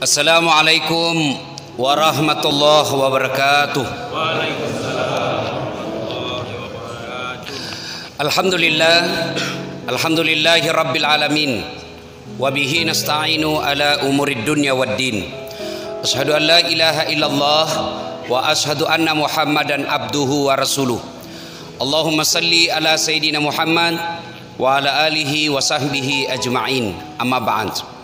Assalamualaikum warahmatullahi wabarakatuh. Alhamdulillah, alhamdulillahi rabbil alamin. Wabihi nasta'inu ala umurid dunya waddin. Ashhadu an la ilaha illallah wa ashhadu anna Muhammadan abduhu wa rasuluh. Allahumma salli ala sayyidina Muhammad wa ala alihi wa sahbihi ajma'in. Amma ba'd.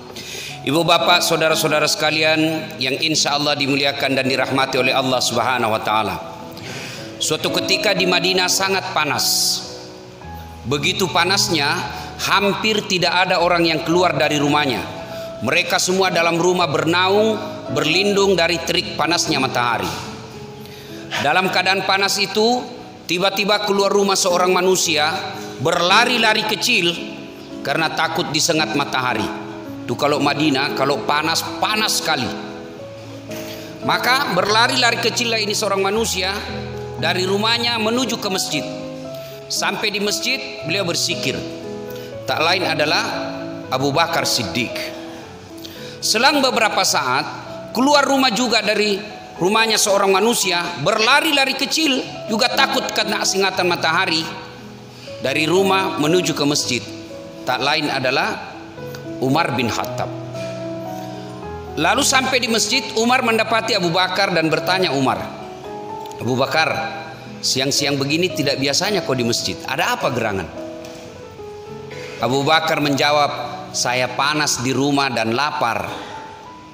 Ibu bapak, saudara-saudara sekalian yang insya Allah dimuliakan dan dirahmati oleh Allah Subhanahu wa ta'ala. Suatu ketika di Madinah sangat panas. Begitu panasnya, hampir tidak ada orang yang keluar dari rumahnya. Mereka semua dalam rumah bernaung, berlindung dari terik panasnya matahari. Dalam keadaan panas itu, tiba-tiba keluar rumah seorang manusia, berlari-lari kecil karena takut disengat matahari. Itu kalau Madinah, kalau panas, panas sekali. Maka berlari-lari kecillah ini seorang manusia dari rumahnya menuju ke masjid. Sampai di masjid beliau berzikir. Tak lain adalah Abu Bakar Siddiq. Selang beberapa saat keluar rumah juga dari rumahnya seorang manusia, berlari-lari kecil juga takut kena singatan matahari. Dari rumah menuju ke masjid. Tak lain adalah Umar bin Khattab. Lalu sampai di masjid, Umar mendapati Abu Bakar dan bertanya Umar, Abu Bakar, siang-siang begini tidak biasanya kau di masjid, ada apa gerangan? Abu Bakar menjawab, saya panas di rumah dan lapar.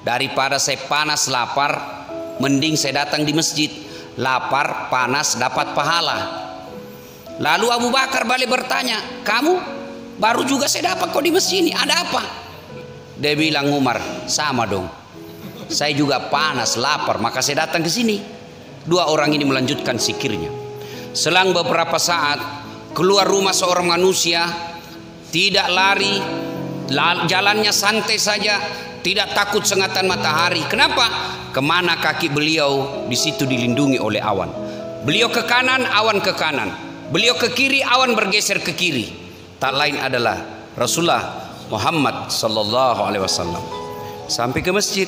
Daripada saya panas lapar, mending saya datang di masjid. Lapar, panas, dapat pahala. Lalu Abu Bakar balik bertanya, kamu? Baru juga saya dapat kau di masjid ini, ada apa? Dia bilang, Umar, sama dong. Saya juga panas, lapar, maka saya datang ke sini. Dua orang ini melanjutkan zikirnya. Selang beberapa saat, keluar rumah seorang manusia, tidak lari, jalannya santai saja, tidak takut sengatan matahari. Kenapa? Kemana kaki beliau, di situ dilindungi oleh awan. Beliau ke kanan, awan ke kanan. Beliau ke kiri, awan bergeser ke kiri. Tak lain adalah Rasulullah Muhammad sallallahu alaihi wasallam. Sampai ke masjid,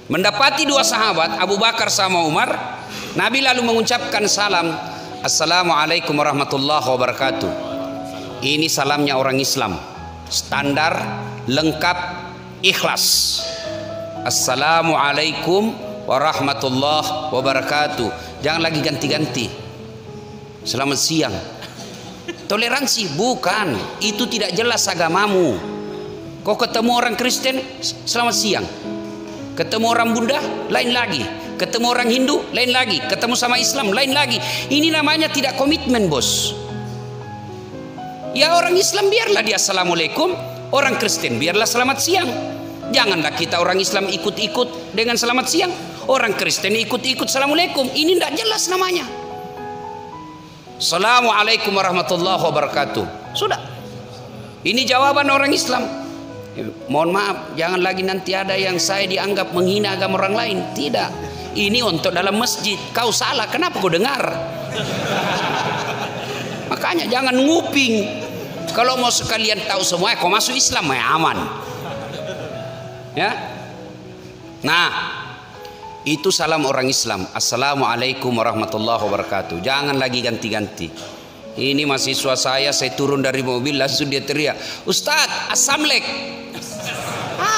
mendapati dua sahabat Abu Bakar sama Umar. Nabi lalu mengucapkan salam, Assalamualaikum warahmatullahi wabarakatuh. Ini salamnya orang Islam, standar, lengkap, ikhlas. Assalamualaikum warahmatullahi wabarakatuh. Jangan lagi ganti-ganti. Selamat siang. Toleransi bukan, itu tidak jelas agamamu. Kau ketemu orang Kristen, selamat siang. Ketemu orang Buddha, lain lagi. Ketemu orang Hindu, lain lagi. Ketemu sama Islam, lain lagi. Ini namanya tidak komitmen, bos. Ya orang Islam biarlah dia assalamualaikum, orang Kristen biarlah selamat siang. Janganlah kita orang Islam ikut-ikut dengan selamat siang, orang Kristen ikut-ikut assalamualaikum. Ini tidak jelas namanya. Assalamualaikum warahmatullahi wabarakatuh. Sudah. Ini jawaban orang Islam. Mohon maaf, jangan lagi nanti ada yang saya dianggap menghina agama orang lain. Tidak. Ini untuk dalam masjid. Kau salah, kenapa kau dengar? Makanya jangan nguping. Kalau mau sekalian tahu semua, kau masuk Islam, ya aman. Ya. Nah, itu salam orang Islam. Assalamualaikum warahmatullahi wabarakatuh. Jangan lagi ganti-ganti. Ini mahasiswa saya turun dari mobil langsung dia teriak, Ustadz, assalamualaikum.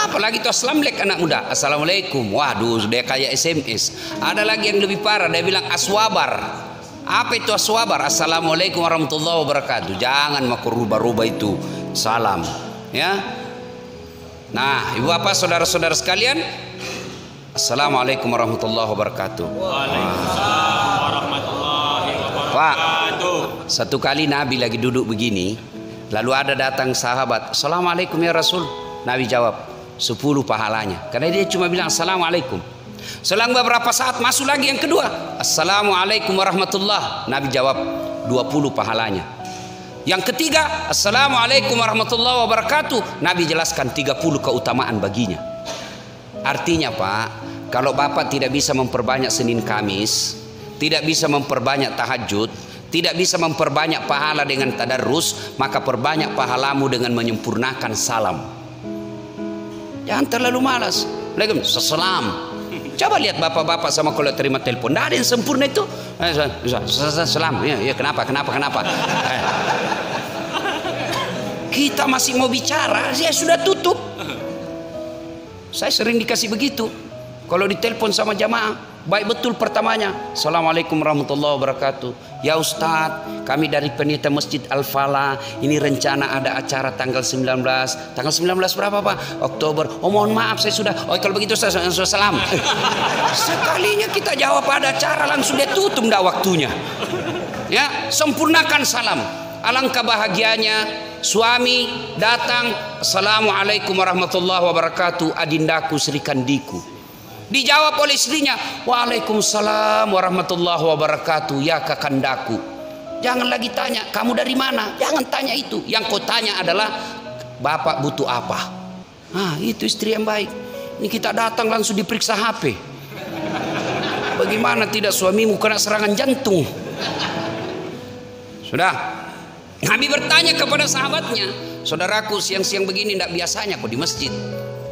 Apalagi itu assalamualaikum anak muda. Assalamualaikum. Waduh, dia kayak SMS. Ada lagi yang lebih parah, dia bilang aswabar. Apa itu aswabar? Assalamualaikum warahmatullahi wabarakatuh. Jangan maku rubah-rubah itu salam. Ya. Nah, ibu bapak, saudara-saudara sekalian, Assalamualaikum warahmatullahi wabarakatuh. Waalaikumsalam warahmatullahi wabarakatuh. Pak, satu kali Nabi lagi duduk begini, lalu ada datang sahabat, Assalamualaikum ya Rasul. Nabi jawab, 10 pahalanya. Karena dia cuma bilang Assalamualaikum. Selang beberapa saat masuk lagi yang kedua, Assalamualaikum warahmatullahi. Nabi jawab, 20 pahalanya. Yang ketiga, Assalamualaikum warahmatullahi wabarakatuh. Nabi jelaskan 30 keutamaan baginya. Artinya Pak, kalau Bapak tidak bisa memperbanyak Senin Kamis, tidak bisa memperbanyak tahajud, tidak bisa memperbanyak pahala dengan tadarrus, maka perbanyak pahalamu dengan menyempurnakan salam. Jangan terlalu malas. Waalaikumsalam. Coba lihat bapak-bapak sama kalau terima telepon, tidak ada yang sempurna itu. Salam, ya kenapa? Kita masih mau bicara, dia sudah tutup. Saya sering dikasih begitu. Kalau ditelepon sama jamaah, baik betul pertamanya. Assalamualaikum warahmatullahi wabarakatuh. Ya Ustadz, kami dari panitia Masjid Al-Falah. Ini rencana ada acara tanggal 19. Tanggal 19 berapa Pak? Oktober. Oh mohon maaf saya sudah. Oh kalau begitu saya salam. Sekalinya kita jawab ada acara langsung dia tutup ndak waktunya. Ya, sempurnakan salam. Alangkah bahagianya suami datang, Assalamualaikum warahmatullahi wabarakatuh, adindaku Sri Kandiku. Dijawab oleh istrinya, Waalaikumsalam warahmatullahi wabarakatuh, ya kakandaku. Jangan lagi tanya, kamu dari mana? Jangan tanya itu. Yang kau tanya adalah, Bapak butuh apa? Nah, itu istri yang baik. Ini kita datang langsung diperiksa HP. Bagaimana tidak suamimu kena serangan jantung? Sudah. Nabi bertanya kepada sahabatnya, saudaraku siang-siang begini tidak biasanya kok di masjid.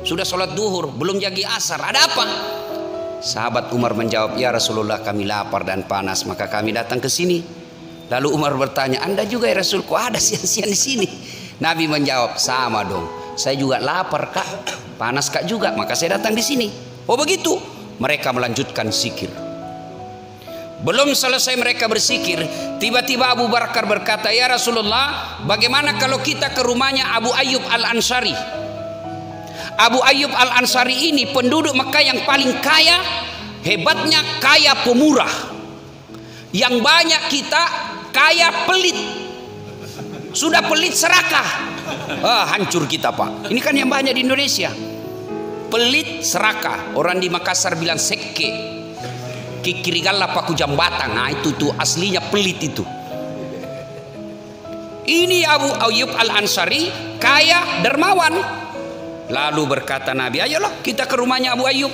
Sudah sholat duhur, belum jagi asar, ada apa? Sahabat Umar menjawab, ya Rasulullah kami lapar dan panas, maka kami datang ke sini. Lalu Umar bertanya, Anda juga ya Rasul, kok ada siang-siang di sini? Nabi menjawab, sama dong, saya juga lapar kak, panas kak juga, maka saya datang di sini. Oh begitu, mereka melanjutkan zikir. Belum selesai mereka bersikir, tiba-tiba Abu Bakar berkata, ya Rasulullah, bagaimana kalau kita ke rumahnya Abu Ayyub Al-Ansari? Abu Ayyub Al-Ansari ini penduduk Mekah yang paling kaya, hebatnya kaya pemurah. Yang banyak kita kaya pelit. Sudah pelit serakah. Hancur kita Pak. Ini kan yang banyak di Indonesia. Pelit serakah. Orang di Makassar bilang sekke. Kikirigala paku jambatan. Nah itu tuh aslinya pelit itu. Ini Abu Ayyub Al-Ansari kaya dermawan. Lalu berkata Nabi, ayolah kita ke rumahnya Abu Ayyub.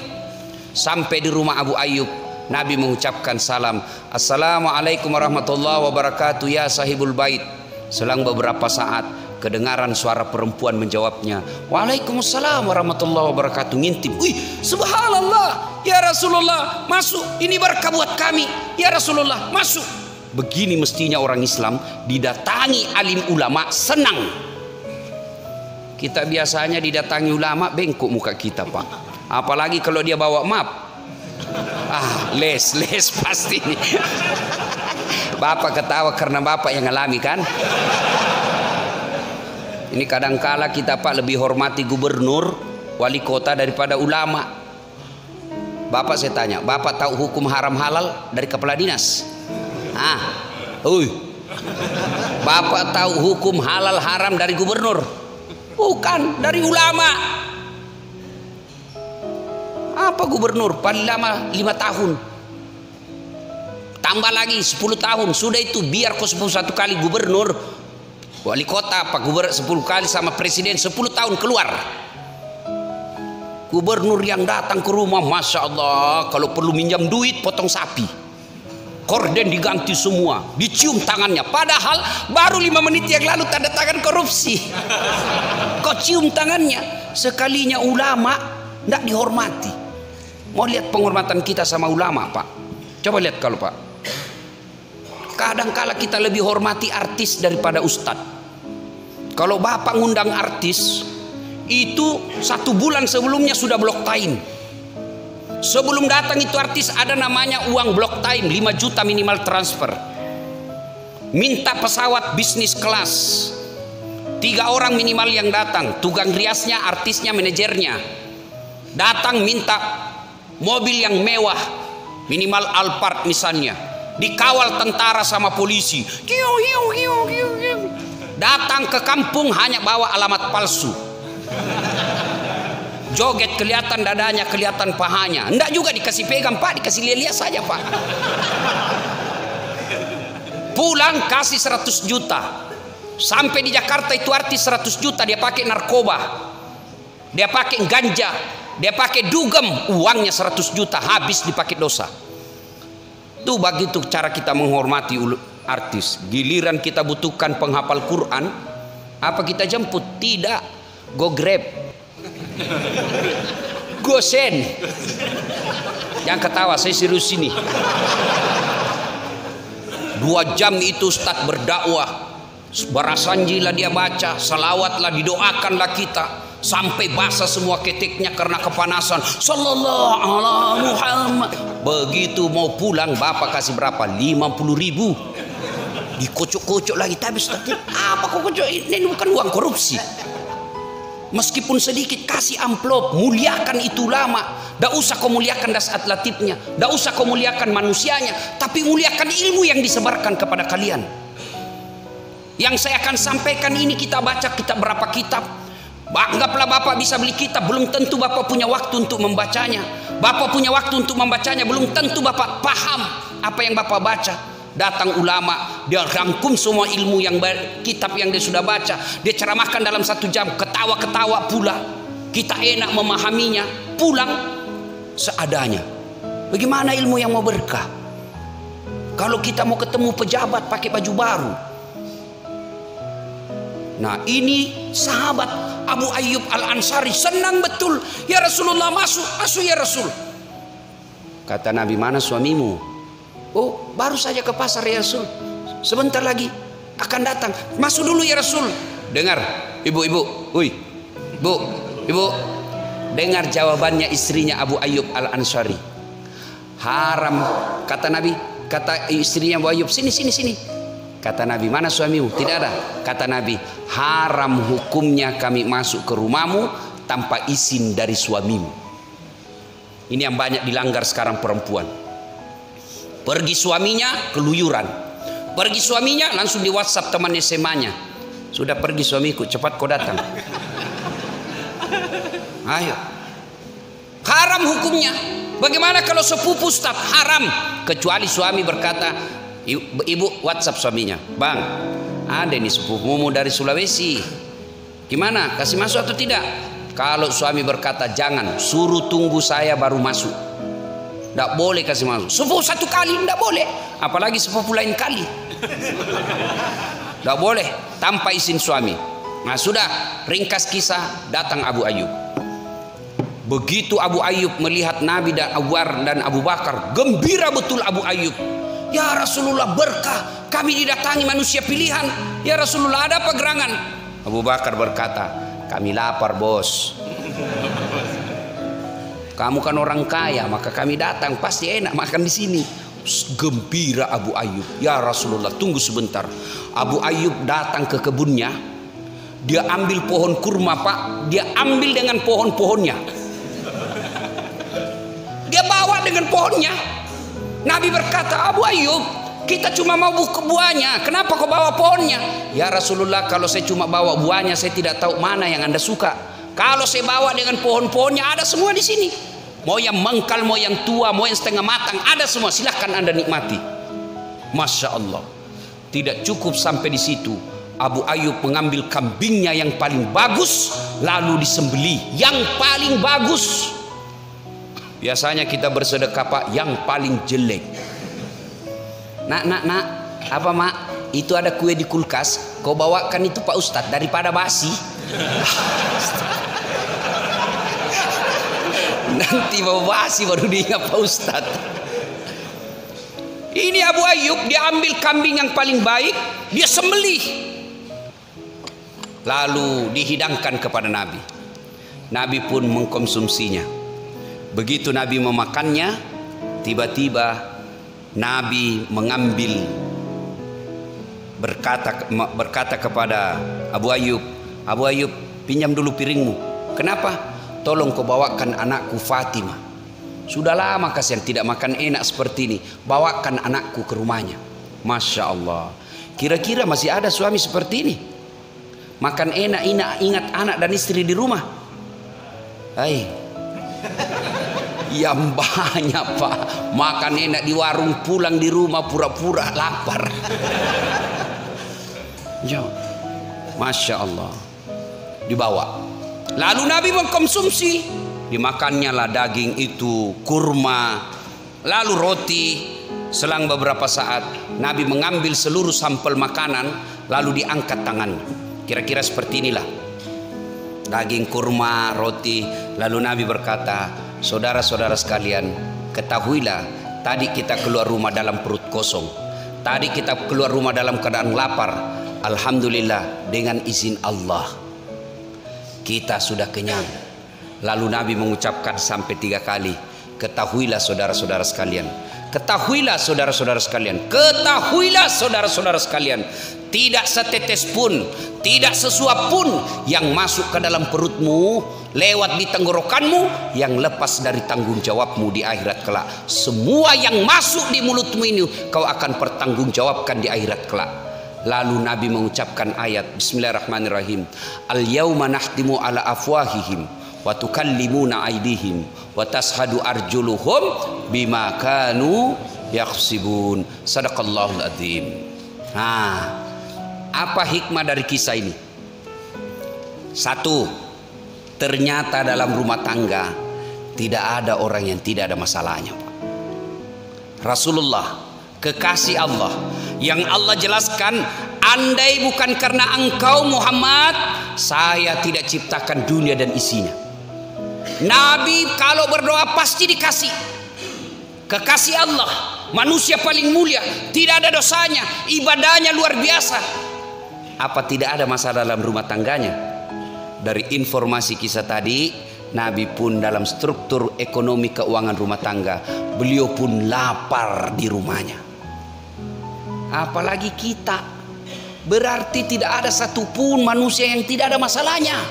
Sampai di rumah Abu Ayyub, Nabi mengucapkan salam, Assalamualaikum warahmatullahi wabarakatuh ya sahibul bait. Selang beberapa saat kedengaran suara perempuan menjawabnya, Waalaikumsalam warahmatullahi wabarakatuh. Ngintip, wih subhanallah ya Rasulullah, masuk, ini berkah buat kami ya Rasulullah, masuk. Begini mestinya orang Islam didatangi alim ulama senang. Kita biasanya didatangi ulama bengkok muka kita Pak. Apalagi kalau dia bawa map. Les pasti nih. Bapak ketawa karena Bapak yang ngalami kan. Ini kadangkala kita Pak lebih hormati gubernur, wali kota daripada ulama. Bapak saya tanya, Bapak tahu hukum haram halal dari kepala dinas? Bapak tahu hukum halal haram dari gubernur? Bukan, dari ulama. Apa gubernur? Paling lama 5 tahun. Tambah lagi 10 tahun. Sudah itu biar kau 11 kali gubernur, wali kota, Pak gubernur 10 kali sama presiden 10 tahun keluar. Gubernur yang datang ke rumah, Masya Allah, kalau perlu minjam duit potong sapi. Korden diganti semua, dicium tangannya. Padahal baru 5 menit yang lalu tanda tangan korupsi. Kok cium tangannya? Sekalinya ulama tidak dihormati. Mau lihat penghormatan kita sama ulama Pak? Coba lihat kalau Pak. Kadangkala kita lebih hormati artis daripada ustadz. Kalau Bapak ngundang artis, itu 1 bulan sebelumnya sudah block time. Sebelum datang itu artis ada namanya uang block time 5 juta minimal transfer. Minta pesawat bisnis kelas, 3 orang minimal yang datang, tukang riasnya, artisnya, manajernya. Datang minta mobil yang mewah, minimal Alphard misalnya, dikawal tentara sama polisi. Datang ke kampung hanya bawa alamat palsu. Joget kelihatan dadanya, kelihatan pahanya. Enggak juga dikasih pegang Pak, dikasih lihat saja Pak. Pulang kasih 100 juta. Sampai di Jakarta itu artis 100 juta dia pakai narkoba, dia pakai ganja, dia pakai dugem, uangnya 100 juta habis dipakai dosa. Tuh begitu cara kita menghormati artis. Giliran kita butuhkan penghafal Quran, apa kita jemput? Tidak, go grab. Gosen. Jangan ketawa, saya serius ini. 2 jam itu Ustaz berdakwah. Barasanjilah dia baca, salawatlah, didoakanlah kita. Sampai basah semua ketiknya karena kepanasan. Sallallahu alaihi Muhammad. Begitu mau pulang, bapak kasih berapa? 50.000. Dikocok-kocok lagi. Tapi Ustaz, apa kok kocok? Ini bukan uang korupsi. Meskipun sedikit, kasih amplop. Muliakan itu ulama. Tidak usah kau muliakan dasat latifnya, tidak usah kau muliakan manusianya, tapi muliakan ilmu yang disebarkan kepada kalian. Yang saya akan sampaikan ini, kita baca kitab berapa kitab. Anggaplah bapak bisa beli kitab, belum tentu bapak punya waktu untuk membacanya. Bapak punya waktu untuk membacanya, belum tentu bapak paham apa yang bapak baca. Datang ulama, dia rangkum semua ilmu yang kitab yang dia sudah baca, dia ceramahkan dalam 1 jam, ketawa-ketawa pula. Kita enak memahaminya, pulang seadanya. Bagaimana ilmu yang mau berkah? Kalau kita mau ketemu pejabat pakai baju baru. Nah, ini sahabat Abu Ayyub Al-Ansari senang betul. Ya Rasulullah, masuk ya Rasul. Kata Nabi, mana suamimu? Oh, baru saja ke pasar ya Rasul. Sebentar lagi akan datang. Masuk dulu ya Rasul. Dengar, ibu-ibu. Woi, ibu. Dengar jawabannya istrinya Abu Ayyub Al-Ansari. Haram, kata Nabi. Kata istrinya Abu Ayyub, sini. Kata Nabi, mana suamimu? Tidak ada. Kata Nabi, haram hukumnya kami masuk ke rumahmu tanpa izin dari suamimu. Ini yang banyak dilanggar sekarang perempuan. Pergi suaminya keluyuran. Pergi suaminya langsung di WhatsApp teman SMA-nya. Sudah pergi suamiku, cepat kau datang. Ayo. Haram hukumnya. Bagaimana kalau sepupu Ustaz? Haram. Kecuali suami berkata, ibu WhatsApp suaminya, bang, ada nih sepupumu dari Sulawesi. Gimana? Kasih masuk atau tidak? Kalau suami berkata jangan, suruh tunggu saya baru masuk. Tidak boleh kasih masuk. Sepupu 1 kali tidak boleh, apalagi sepupu lain kali. Tidak boleh tanpa izin suami. Nah sudah, ringkas kisah, datang Abu Ayyub. Begitu Abu Ayyub melihat Nabi dan Abu Bakar, gembira betul Abu Ayyub. Ya Rasulullah, berkah, kami didatangi manusia pilihan. Ya Rasulullah, ada apa gerangan? Abu Bakar berkata, kami lapar bos. Kamu kan orang kaya, maka kami datang, pasti enak makan di sini. Gembira Abu Ayyub. Ya Rasulullah, tunggu sebentar. Abu Ayyub datang ke kebunnya. Dia ambil pohon kurma, Pak. Dia ambil dengan pohon-pohonnya. Dia bawa dengan pohonnya. Nabi berkata, Abu Ayyub, kita cuma mau buka buahnya, kenapa kau bawa pohonnya? Ya Rasulullah, kalau saya cuma bawa buahnya, saya tidak tahu mana yang Anda suka. Kalau saya bawa dengan pohon-pohonnya, ada semua di sini. Mau yang mengkal, mau yang tua, mau yang setengah matang, ada semua. Silahkan Anda nikmati. Masya Allah. Tidak cukup sampai di situ. Abu Ayyub mengambil kambingnya yang paling bagus, lalu disembelih. Yang paling bagus. Biasanya kita bersedekah, Pak, yang paling jelek. Nak, apa mak? Itu ada kue di kulkas, kau bawakan itu Pak Ustadz daripada basi. Nanti mau basi baru diingat Pak Ustadz. Ini Abu Ayyub, dia ambil kambing yang paling baik, dia sembelih, lalu dihidangkan kepada Nabi. Nabi pun mengkonsumsinya. Begitu Nabi memakannya, tiba-tiba Nabi mengambil, berkata kepada Abu Ayyub, Abu Ayyub, pinjam dulu piringmu. Kenapa? Tolong kau bawakan anakku Fatimah. Sudah lama kasihan tidak makan enak seperti ini. Bawakan anakku ke rumahnya. Masya Allah. Kira-kira masih ada suami seperti ini? Makan enak, ingat anak dan istri di rumah. Hai, yang banyak Pak. Makan enak di warung, pulang di rumah pura-pura lapar. Masya Allah. Dibawa. Lalu Nabi mengkonsumsi. Dimakannya lah daging itu, kurma, lalu roti. Selang beberapa saat Nabi mengambil seluruh sampel makanan, lalu diangkat tangannya. Kira-kira seperti inilah. daging kurma, roti. Lalu Nabi berkata, saudara-saudara sekalian, ketahuilah, tadi kita keluar rumah dalam perut kosong. Tadi kita keluar rumah dalam keadaan lapar. Alhamdulillah, dengan izin Allah kita sudah kenyang. Lalu Nabi mengucapkan sampai 3 kali, ketahuilah saudara-saudara sekalian, ketahuilah saudara-saudara sekalian, ketahuilah saudara-saudara sekalian, tidak setetes pun, tidak sesuap pun yang masuk ke dalam perutmu, lewat di tenggorokanmu, yang lepas dari tanggung jawabmu di akhirat kelak. Semua yang masuk di mulutmu ini kau akan pertanggungjawabkan di akhirat kelak. Lalu Nabi mengucapkan ayat Bismillahirrahmanirrahim, al-yawma nahtimu ala afwahihim wa tukallimuna aydihim wa tashhadu arjuluhum bima kanu yaksibun. Sadaqallahul adzim. Nah, apa hikmah dari kisah ini? 1, ternyata dalam rumah tangga tidak ada orang yang tidak ada masalahnya, Pak. Rasulullah, kekasih Allah, yang Allah jelaskan, andai bukan karena engkau Muhammad, saya tidak ciptakan dunia dan isinya. Nabi kalau berdoa pasti dikasih. Kekasih Allah, manusia paling mulia, tidak ada dosanya, ibadahnya luar biasa. Apa tidak ada masalah dalam rumah tangganya? Dari informasi kisah tadi, Nabi pun dalam struktur ekonomi keuangan rumah tangga, beliau pun lapar di rumahnya. Apalagi kita, berarti tidak ada satupun manusia yang tidak ada masalahnya.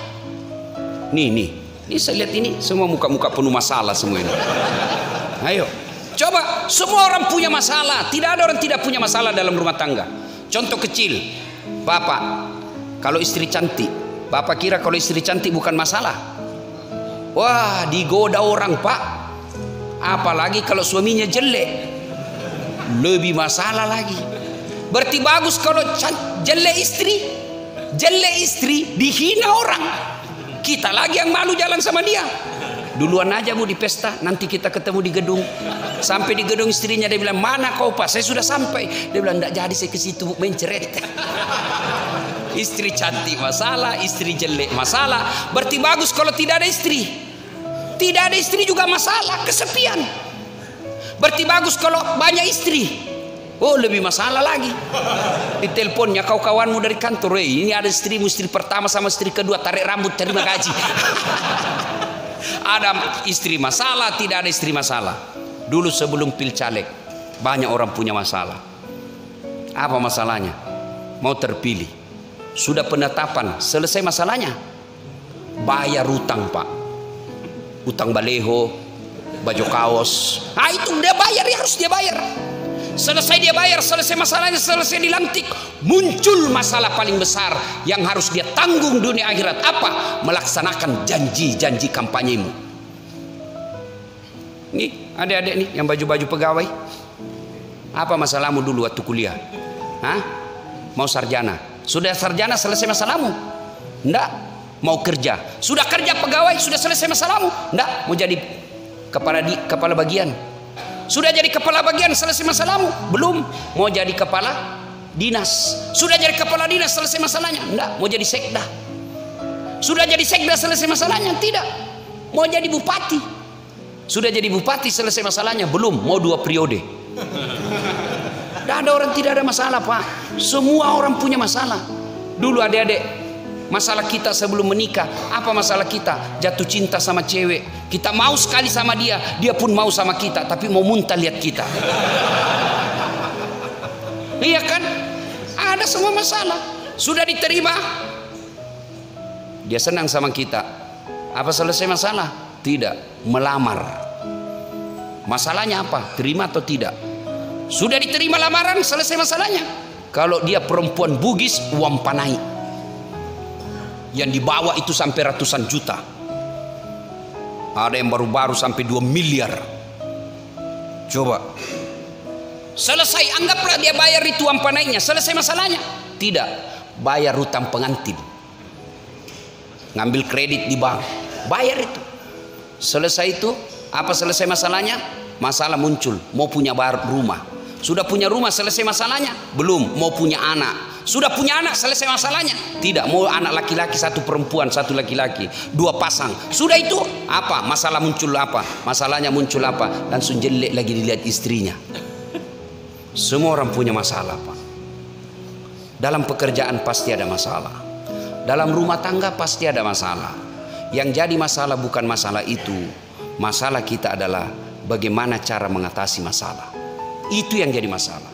Nih saya lihat ini semua muka-muka penuh masalah semua ini. Ayo, coba, semua orang punya masalah. Tidak ada orang tidak punya masalah dalam rumah tangga. Contoh kecil, Bapak, kalau istri cantik, Bapak kira kalau istri cantik bukan masalah? Wah, digoda orang, Pak. Apalagi kalau suaminya jelek, lebih masalah lagi. Berarti bagus kalau jelek istri dihina orang. Kita lagi yang malu jalan sama dia. Duluan aja Bu di pesta, nanti kita ketemu di gedung. Sampai di gedung istrinya dia bilang, mana kau Pak? Saya sudah sampai. Dia bilang, enggak jadi saya ke situ Bu, menceret. Istri cantik masalah, istri jelek masalah. Berarti bagus kalau tidak ada istri. Tidak ada istri juga masalah, kesepian. Berarti bagus kalau banyak istri. Oh, lebih masalah lagi. Di teleponnya kau kawanmu dari kantor, ini ada istrimu, istri pertama sama istri kedua, tarik rambut, terima gaji. Ada istri masalah, tidak ada istri masalah. Dulu sebelum pil caleg, banyak orang punya masalah. Apa masalahnya? Mau terpilih, sudah penetapan, selesai masalahnya, bayar utang Pak, utang baleho, baju kaos. Nah itu dia bayar, ya harus dia bayar. Selesai dia bayar, selesai masalahnya, selesai dilantik, muncul masalah paling besar yang harus dia tanggung dunia akhirat. Apa? Melaksanakan janji-janji kampanyemu. Nih adik-adik nih yang baju-baju pegawai, apa masalahmu dulu waktu kuliah? Hah? Mau sarjana? Sudah sarjana selesai masalahmu? Enggak. Mau kerja? Sudah kerja pegawai, sudah selesai masalahmu? Enggak. Mau jadi kepala bagian? Sudah jadi kepala bagian, selesai masalahmu? Belum. Mau jadi kepala dinas? Sudah jadi kepala dinas, selesai masalahnya? Enggak. Mau jadi sekda? Sudah jadi sekda, selesai masalahnya? Tidak. Mau jadi bupati? Sudah jadi bupati, selesai masalahnya? Belum. Mau 2 periode? Tidak ada orang tidak ada masalah Pak. Semua orang punya masalah. Dulu adik-adik, masalah kita sebelum menikah, apa masalah kita? Jatuh cinta sama cewek, kita mau sekali sama dia, dia pun mau sama kita, tapi mau muntah lihat kita. Iya kan? Ada semua masalah. Sudah diterima, dia senang sama kita. Apa selesai masalah? Tidak. Melamar, masalahnya apa? Terima atau tidak? Sudah diterima lamaran, selesai masalahnya. Kalau dia perempuan bugis, uang panai yang dibawa itu sampai ratusan juta. Ada yang baru-baru sampai 2 miliar. Coba. Selesai, anggaplah dia bayar itu uang panainya, selesai masalahnya? Tidak. Bayar hutang pengantin, ngambil kredit di bank, bayar itu. Selesai itu, apa selesai masalahnya? Masalah muncul, mau punya rumah. Sudah punya rumah, selesai masalahnya? Belum. Mau punya anak. Sudah punya anak, selesai masalahnya. Tidak, mau anak laki-laki satu, perempuan satu, laki-laki, 2 pasang. Sudah itu apa? Masalah muncul apa? Masalahnya muncul apa? Langsung jelek lagi dilihat istrinya. Semua orang punya masalah, Pak. Dalam pekerjaan pasti ada masalah. Dalam rumah tangga pasti ada masalah. Yang jadi masalah bukan masalah itu. Masalah kita adalah bagaimana cara mengatasi masalah. Itu yang jadi masalah.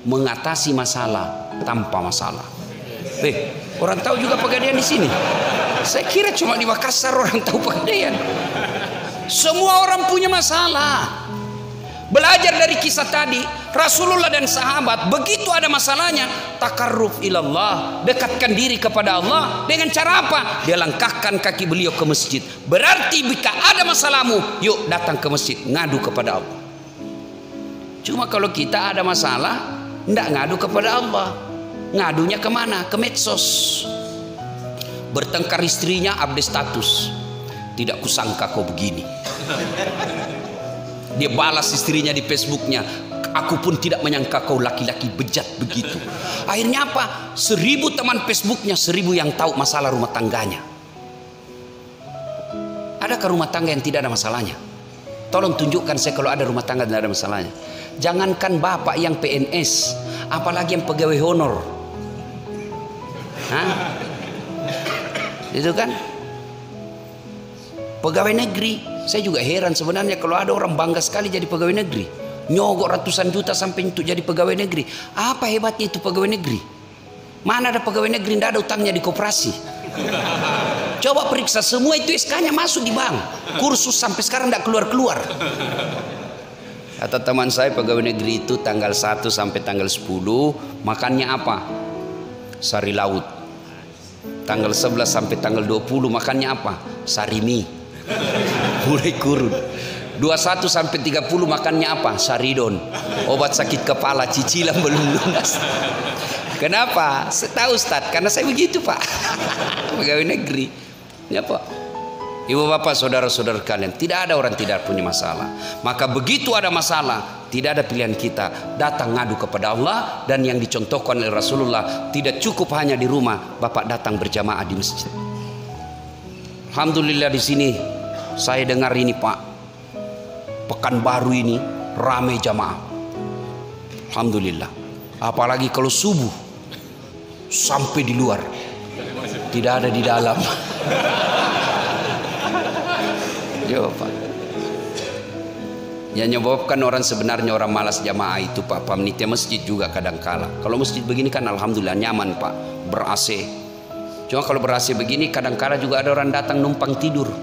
Mengatasi masalah tanpa masalah. Orang tahu juga Pegadaian di sini. Saya kira cuma di Makassar orang tahu Pegadaian. Semua orang punya masalah. Belajar dari kisah tadi, Rasulullah dan sahabat begitu ada masalahnya, takarruf ilallah, dekatkan diri kepada Allah dengan cara apa? Dia langkahkan kaki beliau ke masjid. Berarti jika ada masalahmu, yuk datang ke masjid, ngadu kepada Allah. Cuma kalau kita ada masalah, tidak ngadu kepada Allah, ngadunya kemana? Ke medsos. Bertengkar istrinya, update status, tidak kusangka kau begini. Dia balas istrinya di Facebooknya, aku pun tidak menyangka kau laki-laki bejat begitu. Akhirnya apa? 1000 teman Facebooknya, 1000 yang tahu masalah rumah tangganya. Adakah rumah tangga yang tidak ada masalahnya? Tolong tunjukkan saya kalau ada rumah tangga tidak ada masalahnya. Jangankan bapak yang PNS, apalagi yang pegawai honor. Hah? Itu kan pegawai negeri. Saya juga heran sebenarnya kalau ada orang bangga sekali jadi pegawai negeri, nyogok ratusan juta sampai untuk jadi pegawai negeri. Apa hebatnya itu pegawai negeri? Mana ada pegawai negeri tidak ada utangnya di koperasi? Coba periksa semua itu SK-nya masuk di bank. Kursus sampai sekarang tidak keluar-keluar. Kata teman saya pegawai negeri itu tanggal 1 sampai tanggal 10 makannya apa? Sari laut. Tanggal 11 sampai tanggal 20 makannya apa? Sari mie. Mulai kurun. 21 sampai 30 makannya apa? Saridon. Obat sakit kepala, cicilan belum lunas. Kenapa? Saya tahu Ustaz, karena saya begitu Pak. Pegawai negeri. Ya Pak. Ibu bapak saudara-saudara kalian, tidak ada orang tidak punya masalah. Maka begitu ada masalah, tidak ada pilihan kita, datang ngadu kepada Allah. Dan yang dicontohkan oleh Rasulullah, tidak cukup hanya di rumah, bapak datang berjamaah di masjid. Alhamdulillah di sini saya dengar ini Pak, Pekanbaru ini ramai jamaah. Alhamdulillah. Apalagi kalau subuh sampai di luar, tidak ada di dalam. Pak. Yang menyebabkan orang sebenarnya orang malas jamaah itu Pak, panitia masjid juga kadang kala. Kalau masjid begini kan alhamdulillah nyaman Pak, ber-AC. Cuma kalau ber-AC begini kadang kala juga ada orang datang numpang tidur.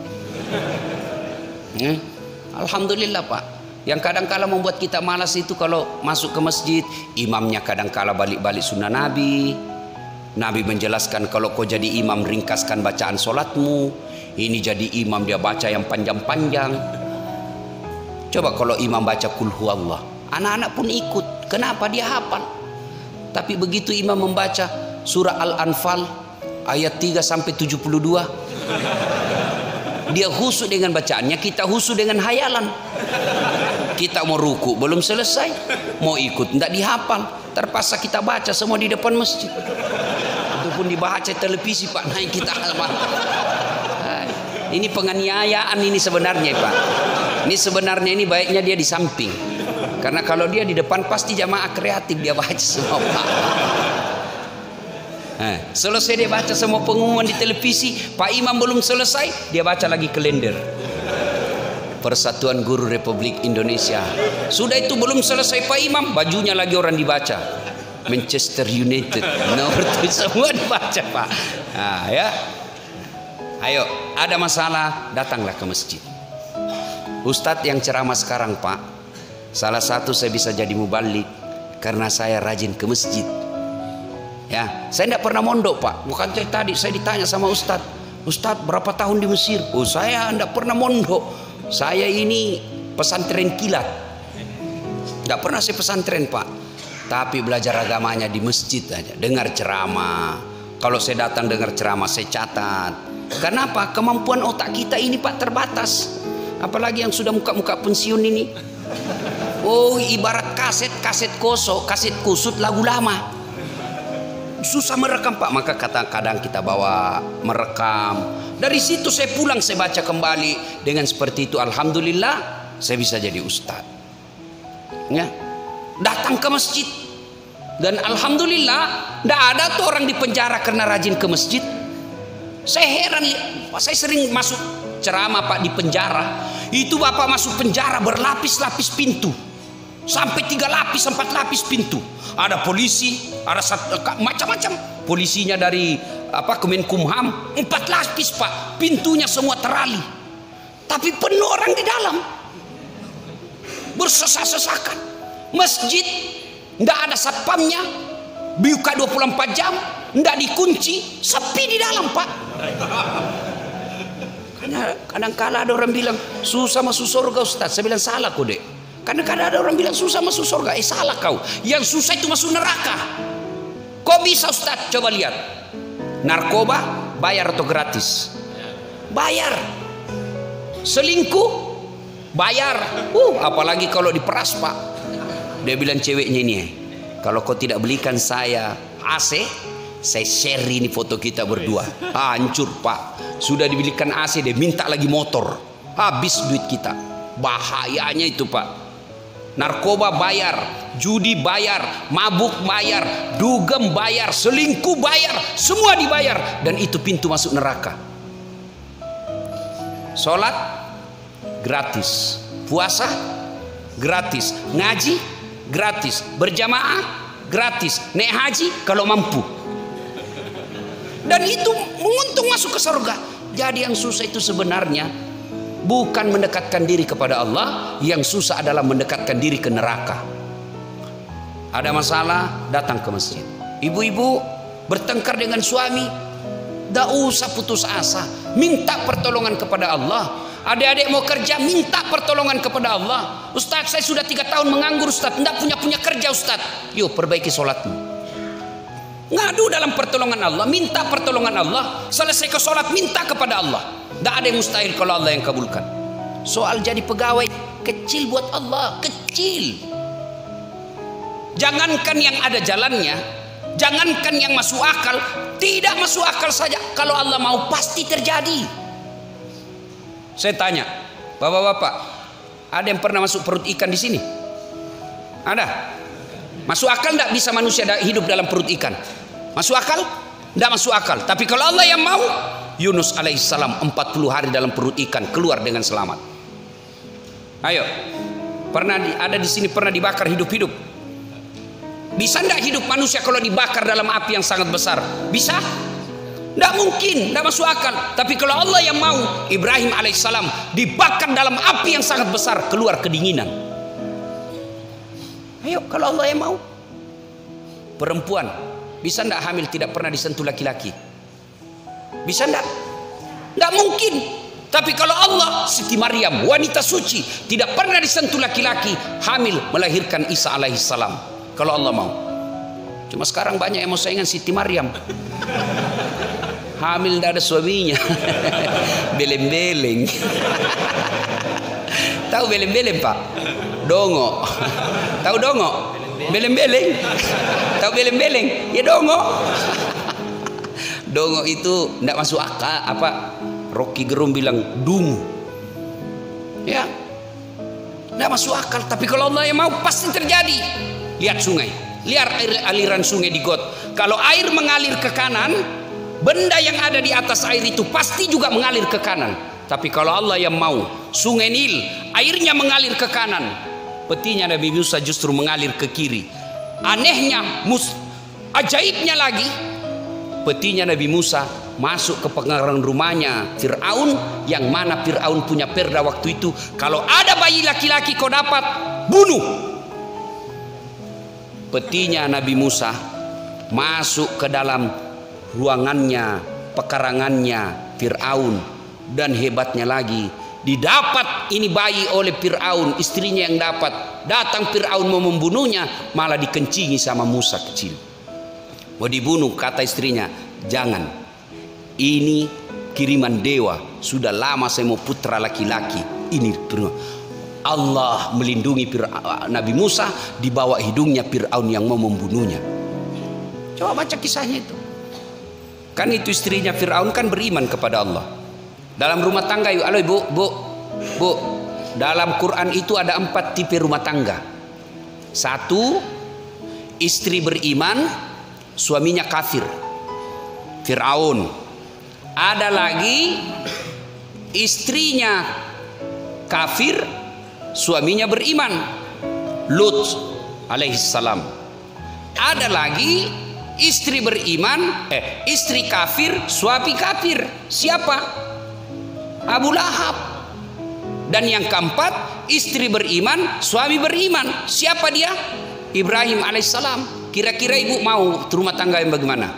Alhamdulillah Pak. Yang kadang kala membuat kita malas itu kalau masuk ke masjid, imamnya kadang kala balik-balik sunnah Nabi. Nabi menjelaskan kalau kau jadi imam ringkaskan bacaan solatmu. Ini jadi imam dia baca yang panjang-panjang. Coba kalau imam baca kul huwallah, anak-anak pun ikut. Kenapa? Dia hafal. Tapi begitu imam membaca surah Al-Anfal ayat 3 sampai 72, dia khusyuk dengan bacaannya, kita khusyuk dengan hayalan. Kita mau ruku belum selesai, mau ikut tidak dihafal, terpaksa kita baca semua di depan masjid. Itu pun dibaca televisi Pak, naik kita halaman. Ini penganiayaan ini sebenarnya Pak. Ini sebenarnya ini baiknya dia di samping. Karena kalau dia di depan pasti jamaah kreatif, dia baca semua Pak. Selesai dia baca semua pengumuman di televisi, Pak Imam belum selesai, dia baca lagi kalender. Persatuan Guru Republik Indonesia. Sudah itu belum selesai Pak Imam, bajunya lagi orang dibaca. Manchester United. Nomor itu semua dibaca Pak. Nah, ya. Ayo, ada masalah, datanglah ke masjid. Ustadz yang ceramah sekarang Pak, salah satu saya bisa jadi mubalik karena saya rajin ke masjid. Ya, saya tidak pernah mondok Pak. Bukan tadi saya ditanya sama Ustadz, Ustadz berapa tahun di Mesir? Oh saya tidak pernah mondok. Saya ini pesantren kilat. Tidak pernah saya pesantren Pak. Tapi belajar agamanya di masjid aja. Dengar ceramah. Kalau saya datang dengar ceramah saya catat. Kenapa? Kemampuan otak kita ini Pak terbatas. Apalagi yang sudah muka-muka pensiun ini. Oh ibarat kaset kosong, kaset kusut lagu lama. susah merekam Pak. Maka kadang kita bawa merekam. Dari situ saya pulang, saya baca kembali. Dengan seperti itu alhamdulillah saya bisa jadi ustaz. Ya, datang ke masjid. Dan alhamdulillah tidak ada tuh orang di penjara karena rajin ke masjid. Saya heran, saya sering masuk ceramah Pak di penjara. Itu Bapak masuk penjara berlapis-lapis pintu. Sampai 3 lapis, 4 lapis pintu. Ada polisi, ada macam-macam. Polisinya dari Kemenkumham, 4 lapis Pak. Pintunya semua terali. Tapi penuh orang di dalam. Bersesak-sesakan. Masjid tidak ada satpamnya. Buka 24 jam, tidak dikunci, sepi di dalam Pak. Kadang-kala ada orang bilang susah masuk surga Ustaz. Saya bilang salah kok dek. Kadang-kadang ada orang bilang susah masuk surga. Salah kau. Yang susah itu masuk neraka. Kok bisa Ustaz? Coba lihat. Narkoba bayar atau gratis? Bayar. Selingkuh bayar. Apalagi kalau diperas Pak. Dia bilang ceweknya ini, kalau kau tidak belikan saya AC, saya share ini foto kita berdua. Hancur Pak. Sudah dibelikan AC, dia minta lagi motor. Habis duit kita. Bahayanya itu Pak. Narkoba bayar, judi bayar, mabuk bayar, dugem bayar, selingkuh bayar, semua dibayar. Dan itu pintu masuk neraka. Sholat gratis, puasa gratis, ngaji gratis, berjamaah gratis, naik haji kalau mampu. Dan itu menguntung masuk ke surga. Jadi yang susah itu sebenarnya bukan mendekatkan diri kepada Allah, yang susah adalah mendekatkan diri ke neraka. Ada masalah, datang ke masjid. Ibu-ibu bertengkar dengan suami, tidak usah putus asa, minta pertolongan kepada Allah. Adik-adik mau kerja, minta pertolongan kepada Allah. Ustaz, saya sudah 3 tahun menganggur Ustaz, tidak punya kerja Ustaz. Yuk perbaiki sholatmu. Ngadu dalam pertolongan Allah, minta pertolongan Allah. Selesai ke sholat, minta kepada Allah. Tidak ada yang mustahil kalau Allah yang kabulkan. Soal jadi pegawai kecil buat Allah, kecil. Jangankan yang ada jalannya, jangankan yang masuk akal, tidak masuk akal saja. Kalau Allah mau pasti terjadi. Saya tanya, bapak-bapak, ada yang pernah masuk perut ikan di sini? Ada? Masuk akal tidak bisa manusia hidup dalam perut ikan? Masuk akal? Tidak masuk akal. Tapi kalau Allah yang mau, Yunus alaihissalam 40 hari dalam perut ikan keluar dengan selamat. Ayo, pernah ada di sini pernah dibakar hidup-hidup? Bisa tidak hidup manusia kalau dibakar dalam api yang sangat besar? Bisa? Tidak mungkin, tidak masuk akal. Tapi kalau Allah yang mau, Ibrahim alaihissalam dibakar dalam api yang sangat besar, keluar kedinginan. Ayo, kalau Allah yang mau. Perempuan bisa tidak hamil tidak pernah disentuh laki-laki? Bisa tidak? Tidak mungkin. Tapi kalau Allah, Siti Maryam, wanita suci, tidak pernah disentuh laki-laki, hamil melahirkan Isa alaihissalam. Kalau Allah mau. Cuma sekarang banyak yang mau saingan Siti Maryam. Hamil tidak ada suaminya. Beleng-beleng. Tahu beleng-beleng Pak? Dongo. Tahu dongo? Beleng-beleng. Tahu beleng-beleng? Ya dongo. Dongo itu tidak masuk akal. Rocky Gerung bilang dungu. Ya, tidak masuk akal. Tapi kalau Allah yang mau pasti terjadi. Lihat sungai, lihat aliran sungai di got. Kalau air mengalir ke kanan, benda yang ada di atas air itu pasti juga mengalir ke kanan. Tapi kalau Allah yang mau, sungai Nil airnya mengalir ke kanan, petinya Nabi Musa justru mengalir ke kiri. Anehnya, ajaibnya lagi, petinya Nabi Musa masuk ke pengarang rumahnya Fir'aun, yang mana Fir'aun punya perda waktu itu, kalau ada bayi laki-laki kau dapat bunuh. Petinya Nabi Musa masuk ke dalam ruangannya, pekarangannya Fir'aun. Dan hebatnya lagi, didapat ini bayi oleh Fir'aun, istrinya yang dapat. Datang Fir'aun mau membunuhnya, malah dikencingi sama Musa kecil. Mau dibunuh, kata istrinya, jangan, ini kiriman dewa, sudah lama saya mau putra laki-laki. Ini Allah melindungi Nabi Musa, di bawah hidungnya Fir'aun yang mau membunuhnya. Coba baca kisahnya itu. Kan itu istrinya Fir'aun kan beriman kepada Allah. Dalam rumah tangga yuk, halo bu. Dalam Quran itu ada 4 tipe rumah tangga. 1, istri beriman, suaminya kafir, Fir'aun. Ada lagi istrinya kafir, suaminya beriman, Lut alaihissalam. Ada lagi istri beriman, istri kafir, suami kafir. Siapa? Abu Lahab. Dan yang keempat, istri beriman, suami beriman. Siapa dia? Ibrahim alaihissalam. Kira-kira ibu mau rumah tangga yang bagaimana?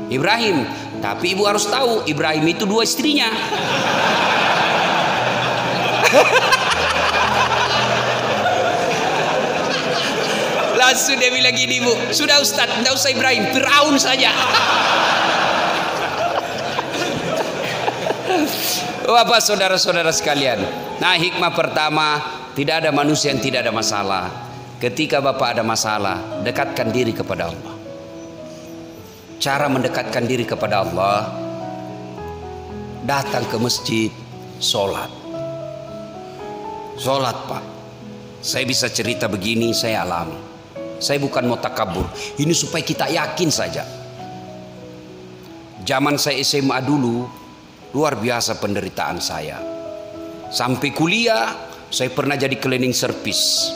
Ibrahim. Tapi ibu harus tahu, Ibrahim itu 2 istrinya. Langsung dia bilang gini, bu, sudah Ustaz, tidak usah Ibrahim, Fir'aun saja. Bapak saudara-saudara sekalian, nah hikmah pertama, tidak ada manusia yang tidak ada masalah. Ketika Bapak ada masalah, dekatkan diri kepada Allah. Cara mendekatkan diri kepada Allah, datang ke masjid, sholat. Sholat Pak, saya bisa cerita begini, saya alami. Saya bukan mau takabur, ini supaya kita yakin saja. Zaman saya SMA dulu, luar biasa penderitaan saya. Sampai kuliah, saya pernah jadi cleaning service.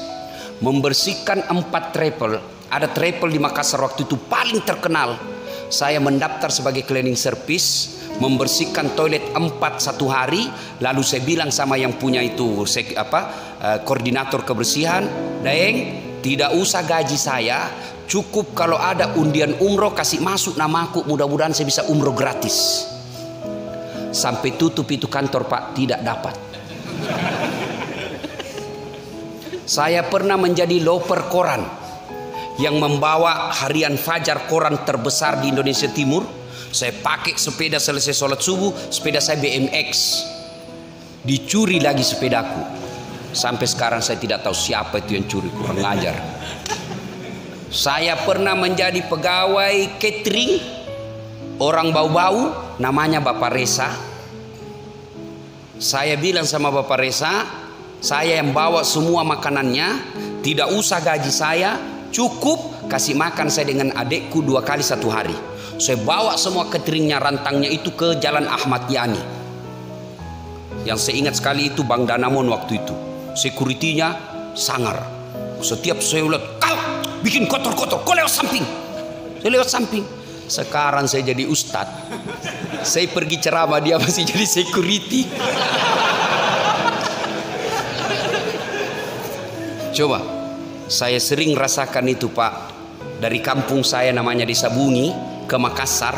Membersihkan 4 travel. Ada travel di Makassar waktu itu paling terkenal. Saya mendaftar sebagai cleaning service, membersihkan toilet 4 satu hari. Lalu saya bilang sama yang punya itu, koordinator kebersihan, Daeng, tidak usah gaji saya, cukup kalau ada undian umroh kasih masuk namaku, mudah-mudahan saya bisa umroh gratis. Sampai tutup itu kantor Pak, tidak dapat. Saya pernah menjadi loper koran yang membawa harian Fajar, koran terbesar di Indonesia Timur. Saya pakai sepeda selesai sholat subuh, sepeda saya BMX. Dicuri lagi sepedaku. Sampai sekarang saya tidak tahu siapa itu yang curi, kurang ajar. Saya pernah menjadi pegawai catering, orang bau-bau, namanya Bapak Reza. Saya bilang sama Bapak Reza, saya yang bawa semua makanannya, tidak usah gaji saya, cukup kasih makan saya dengan adekku 2 kali 1 hari. Saya bawa semua cateringnya, rantangnya itu ke Jalan Ahmad Yani. Yang saya ingat sekali itu Bang Danamon waktu itu. Sekuritinya sangar. Setiap saya lihat, kau bikin kotor-kotor, kau lewat samping. Saya lewat samping. Sekarang saya jadi ustadz, saya pergi ceramah, dia masih jadi security. Coba, saya sering rasakan itu Pak. Dari kampung saya namanya Desa Bungi ke Makassar,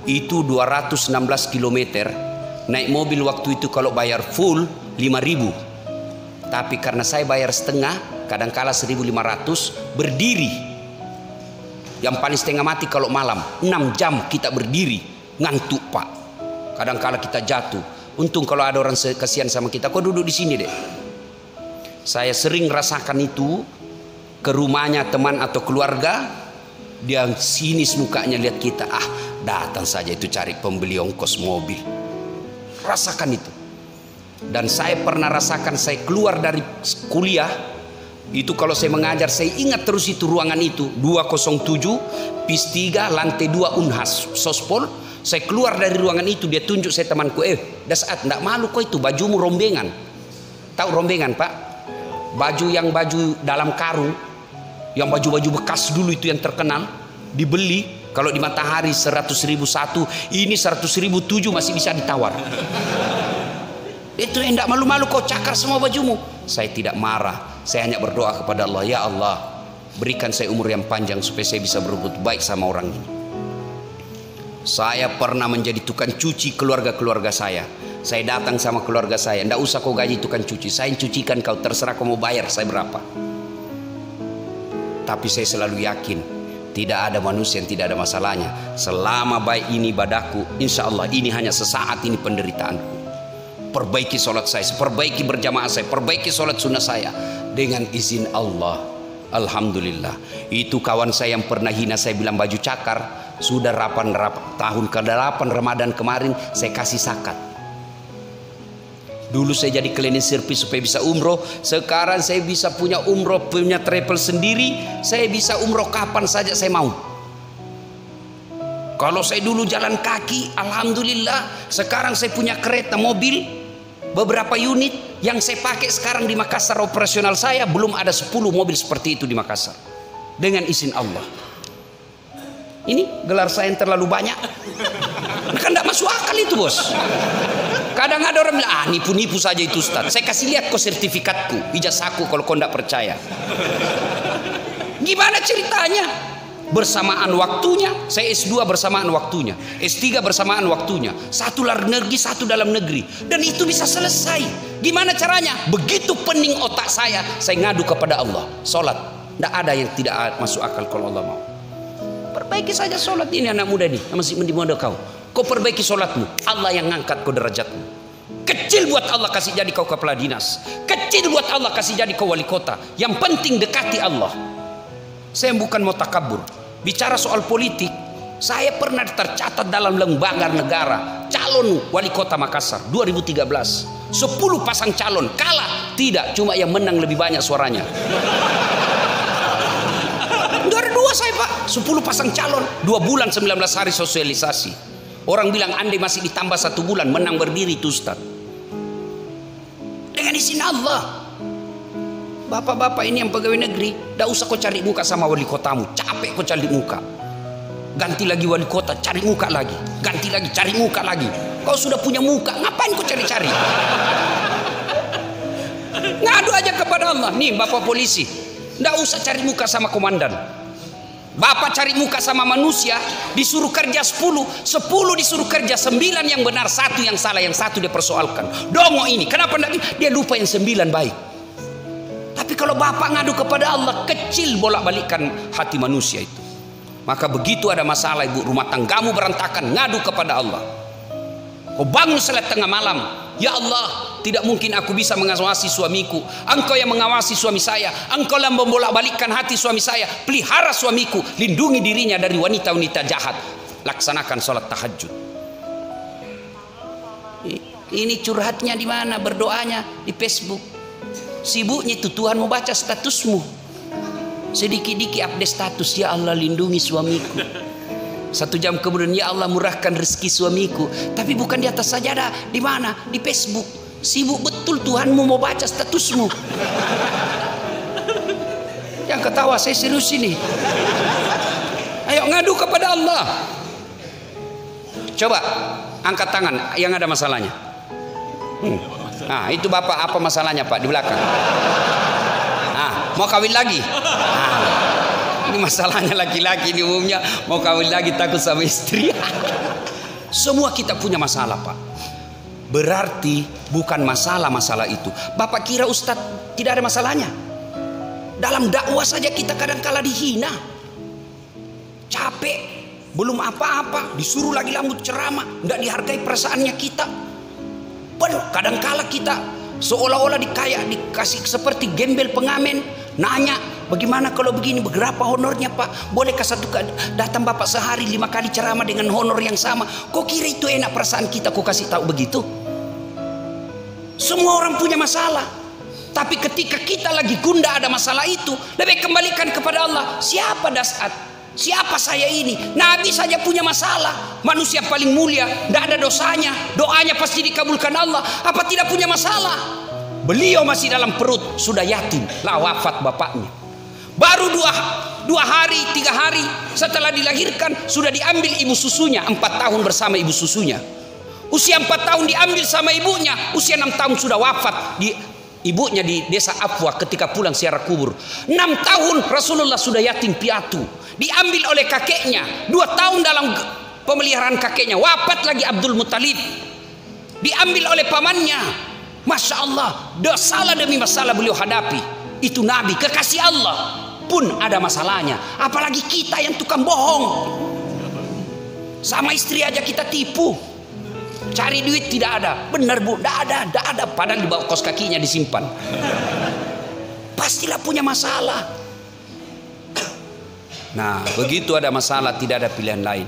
itu 216 km. Naik mobil waktu itu kalau bayar full 5.000. Tapi karena saya bayar setengah, kadangkala 1.500, berdiri. Yang paling setengah mati kalau malam, 6 jam kita berdiri, ngantuk Pak. Kadangkala kita jatuh. Untung kalau ada orang kasihan sama kita, kau duduk di sini deh. Saya sering rasakan itu ke rumahnya teman atau keluarga, dia sinis mukanya lihat kita, datang saja itu cari pembeli ongkos mobil. Rasakan itu. Dan saya pernah rasakan, saya keluar dari kuliah. Itu kalau saya mengajar, saya ingat terus itu ruangan itu 207 PIS 3 lantai 2 Unhas Sospol. Saya keluar dari ruangan itu, dia tunjuk saya temanku, Dasat, enggak malu kok itu bajumu rombengan. Tahu rombengan Pak? Baju dalam karung, yang baju-baju bekas dulu itu yang terkenal, dibeli kalau di Matahari 100.000 satu, ini 100.000 7 masih bisa ditawar. Itu enggak malu-malu kau cakar semua bajumu. Saya tidak marah, saya hanya berdoa kepada Allah, ya Allah, berikan saya umur yang panjang supaya saya bisa berbuat baik sama orang ini. Saya pernah menjadi tukang cuci keluarga-keluarga saya. Saya datang sama keluarga saya, enggak usah kau gaji tukang cuci, saya cucikan kau, terserah kau mau bayar saya berapa. Tapi saya selalu yakin, tidak ada manusia yang tidak ada masalahnya. Selama baik ini ibadahku, insya Allah ini hanya sesaat ini penderitaanku. Perbaiki sholat saya, perbaiki berjamaah saya, perbaiki sholat sunnah saya. Dengan izin Allah, Alhamdulillah. Itu kawan saya yang pernah hina saya bilang baju cakar, sudah tahun ke-8 Ramadan kemarin saya kasih zakat. Dulu saya jadi cleaning service supaya bisa umroh. Sekarang saya bisa punya umroh, punya travel sendiri. Saya bisa umroh kapan saja saya mau. Kalau saya dulu jalan kaki, alhamdulillah. Sekarang saya punya kereta mobil, beberapa unit yang saya pakai sekarang di Makassar operasional saya. Belum ada 10 mobil seperti itu di Makassar. Dengan izin Allah. Ini gelar saya yang terlalu banyak. Kan tidak masuk akal itu, bos. Kadang ada orang bilang, nipu-nipu saja itu Ustaz. Saya kasih lihat kok sertifikatku, ijazahku kalau kau tidak percaya. Gimana ceritanya? Bersamaan waktunya, saya S2 bersamaan waktunya, S3 bersamaan waktunya, satu luar negeri, satu dalam negeri, dan itu bisa selesai. Gimana caranya? Begitu pening otak saya ngadu kepada Allah. Sholat, tidak ada yang tidak masuk akal kalau Allah mau. Perbaiki saja sholat ini anak muda ini, masih mendimoda kau. Kau perbaiki sholatmu, Allah yang ngangkat kau derajatmu. Kecil buat Allah kasih jadi kau kepala dinas, kecil buat Allah kasih jadi kau wali kota. Yang penting dekati Allah. Saya bukan mau takabur. Bicara soal politik, saya pernah tercatat dalam lembaga negara calon wali kota Makassar 2013. 10 pasang calon, kalah tidak, cuma yang menang lebih banyak suaranya. 2002 saya Pak, 10 pasang calon, 2 bulan 19 hari sosialisasi. Orang bilang andai masih ditambah 1 bulan menang berdiri itu Ustaz. Dengan izin Allah. Bapak-bapak ini yang pegawai negeri, tidak usah kau cari muka sama wali kotamu. Capek kau cari muka. Ganti lagi wali kota, cari muka lagi. Ganti lagi, cari muka lagi. Kau sudah punya muka, ngapain kau cari-cari? Ngadu aja kepada Allah. Nih bapak polisi, tidak usah cari muka sama komandan. Bapak cari muka sama manusia, disuruh kerja 10 disuruh kerja 9 yang benar, 1 yang salah, yang 1 dia persoalkan. Dongo ini, kenapa dia lupa yang 9 baik? Tapi kalau bapak ngadu kepada Allah, kecil bolak-balikan hati manusia itu. Maka begitu ada masalah ibu, rumah tanggamu berantakan, ngadu kepada Allah. Kau bangun salat tengah malam, ya Allah, tidak mungkin aku bisa mengawasi suamiku. Engkau yang mengawasi suami saya. Engkau yang membolak-balikkan hati suami saya. Pelihara suamiku, lindungi dirinya dari wanita-wanita jahat. Laksanakan sholat tahajud. Ini curhatnya di mana? Berdoanya di Facebook. Sibuknya itu Tuhan mau baca statusmu. Sedikit-dikit update status, ya Allah lindungi suamiku. 1 jam kemudian, ya Allah murahkan rezeki suamiku. Tapi bukan di atas sajadah, di mana? Di Facebook. Sibuk betul Tuhanmu mau baca statusmu. Yang ketawa saya serius ini. Ayo ngadu kepada Allah. Coba angkat tangan yang ada masalahnya. Nah itu bapak, apa masalahnya Pak di belakang? Nah, mau kawin lagi? Nah, ini masalahnya laki-laki ini umumnya mau kawin lagi takut sama istri. Semua kita punya masalah Pak. Berarti bukan masalah itu. Bapak kira Ustadz tidak ada masalahnya? Dalam dakwah saja kita kadang-kala dihina. Capek, belum apa-apa, disuruh lagi lambut ceramah, tidak dihargai perasaannya kita. Kadang-kala kita seolah-olah dikasih seperti gembel pengamen, nanya bagaimana kalau begini, berapa honornya Pak? Bolehkah datang Bapak sehari 5 kali ceramah dengan honor yang sama? Kok kira itu enak perasaan kita? Kok kasih tahu begitu? Semua orang punya masalah, tapi ketika kita lagi gundah ada masalah itu, lebih kembalikan kepada Allah. Siapa dasat? Siapa saya ini? Nabi saja punya masalah. Manusia paling mulia, tidak ada dosanya, doanya pasti dikabulkan Allah. Apa tidak punya masalah? Beliau masih dalam perut, sudah yatim, lah wafat bapaknya. Baru 2 hari, 3 hari setelah dilahirkan sudah diambil ibu susunya. 4 tahun bersama ibu susunya. Usia 4 tahun diambil sama ibunya, usia 6 tahun sudah wafat ibunya di desa Afwa ketika pulang ziarah kubur. 6 tahun Rasulullah sudah yatim piatu, diambil oleh kakeknya. 2 tahun dalam pemeliharaan kakeknya, wafat lagi Abdul Muttalib, diambil oleh pamannya. Masya Allah, masalah demi masalah beliau hadapi. Itu Nabi, kekasih Allah pun ada masalahnya. Apalagi kita yang tukang bohong. Sama istri aja kita tipu. Cari duit tidak ada, benar Bu, tidak ada. Padahal di bawah kos kakinya disimpan. Pastilah punya masalah. Nah, begitu ada masalah tidak ada pilihan lain.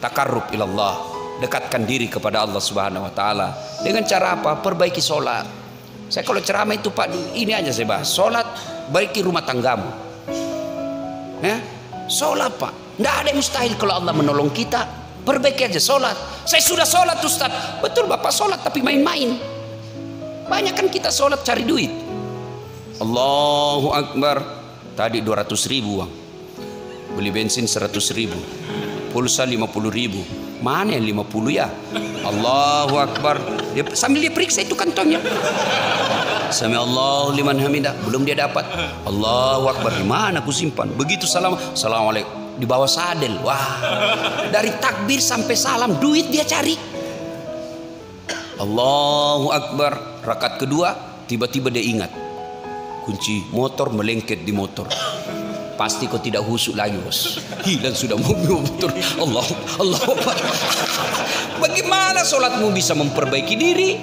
Takarrub ilallah, dekatkan diri kepada Allah Subhanahu wa taala. Dengan cara apa? Perbaiki sholat. Saya kalau ceramah itu Pak, ini aja saya bahas. Sholat, baiki rumah tanggamu. Ya? Sholat Pak. Tidak ada yang mustahil kalau Allah menolong kita. Perbaiki aja sholat. Saya sudah sholat Ustaz. Betul Bapak sholat tapi main-main. Banyak kan kita sholat cari duit. Allahu Akbar. Tadi 200.000 uang. Beli bensin 100.000. Pulsa 50.000. Mana yang 50 ya? Allahu Akbar. Sambil dia periksa itu kantongnya. Sami Allahu liman hamidah. Belum dia dapat. Allahu Akbar. Di mana aku simpan? Begitu salam. Assalamualaikum. Di bawah sadel. Wah. Dari takbir sampai salam duit dia cari. Allahu Akbar. Rakaat kedua tiba-tiba dia ingat. Kunci motor melengket di motor. Pasti kau tidak husuk lagi bos. Hilang sudah mobil motor. Allah. Bagaimana sholatmu bisa memperbaiki diri?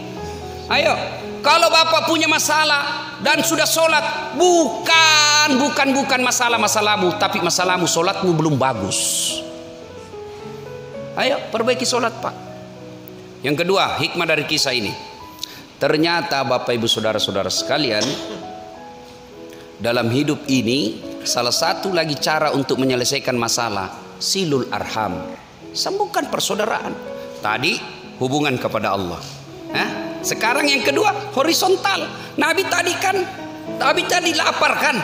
Ayo. Kalau Bapak punya masalah dan sudah sholat, bukan masalahmu, tapi masalahmu sholatmu belum bagus. Ayo perbaiki sholat Pak. Yang kedua, hikmah dari kisah ini. Ternyata Bapak Ibu Saudara-saudara sekalian, dalam hidup ini salah satu lagi cara untuk menyelesaikan masalah, silul arham, sambungkan persaudaraan. Tadi hubungan kepada Allah. Sekarang yang kedua horizontal. Nabi tadi lapar kan,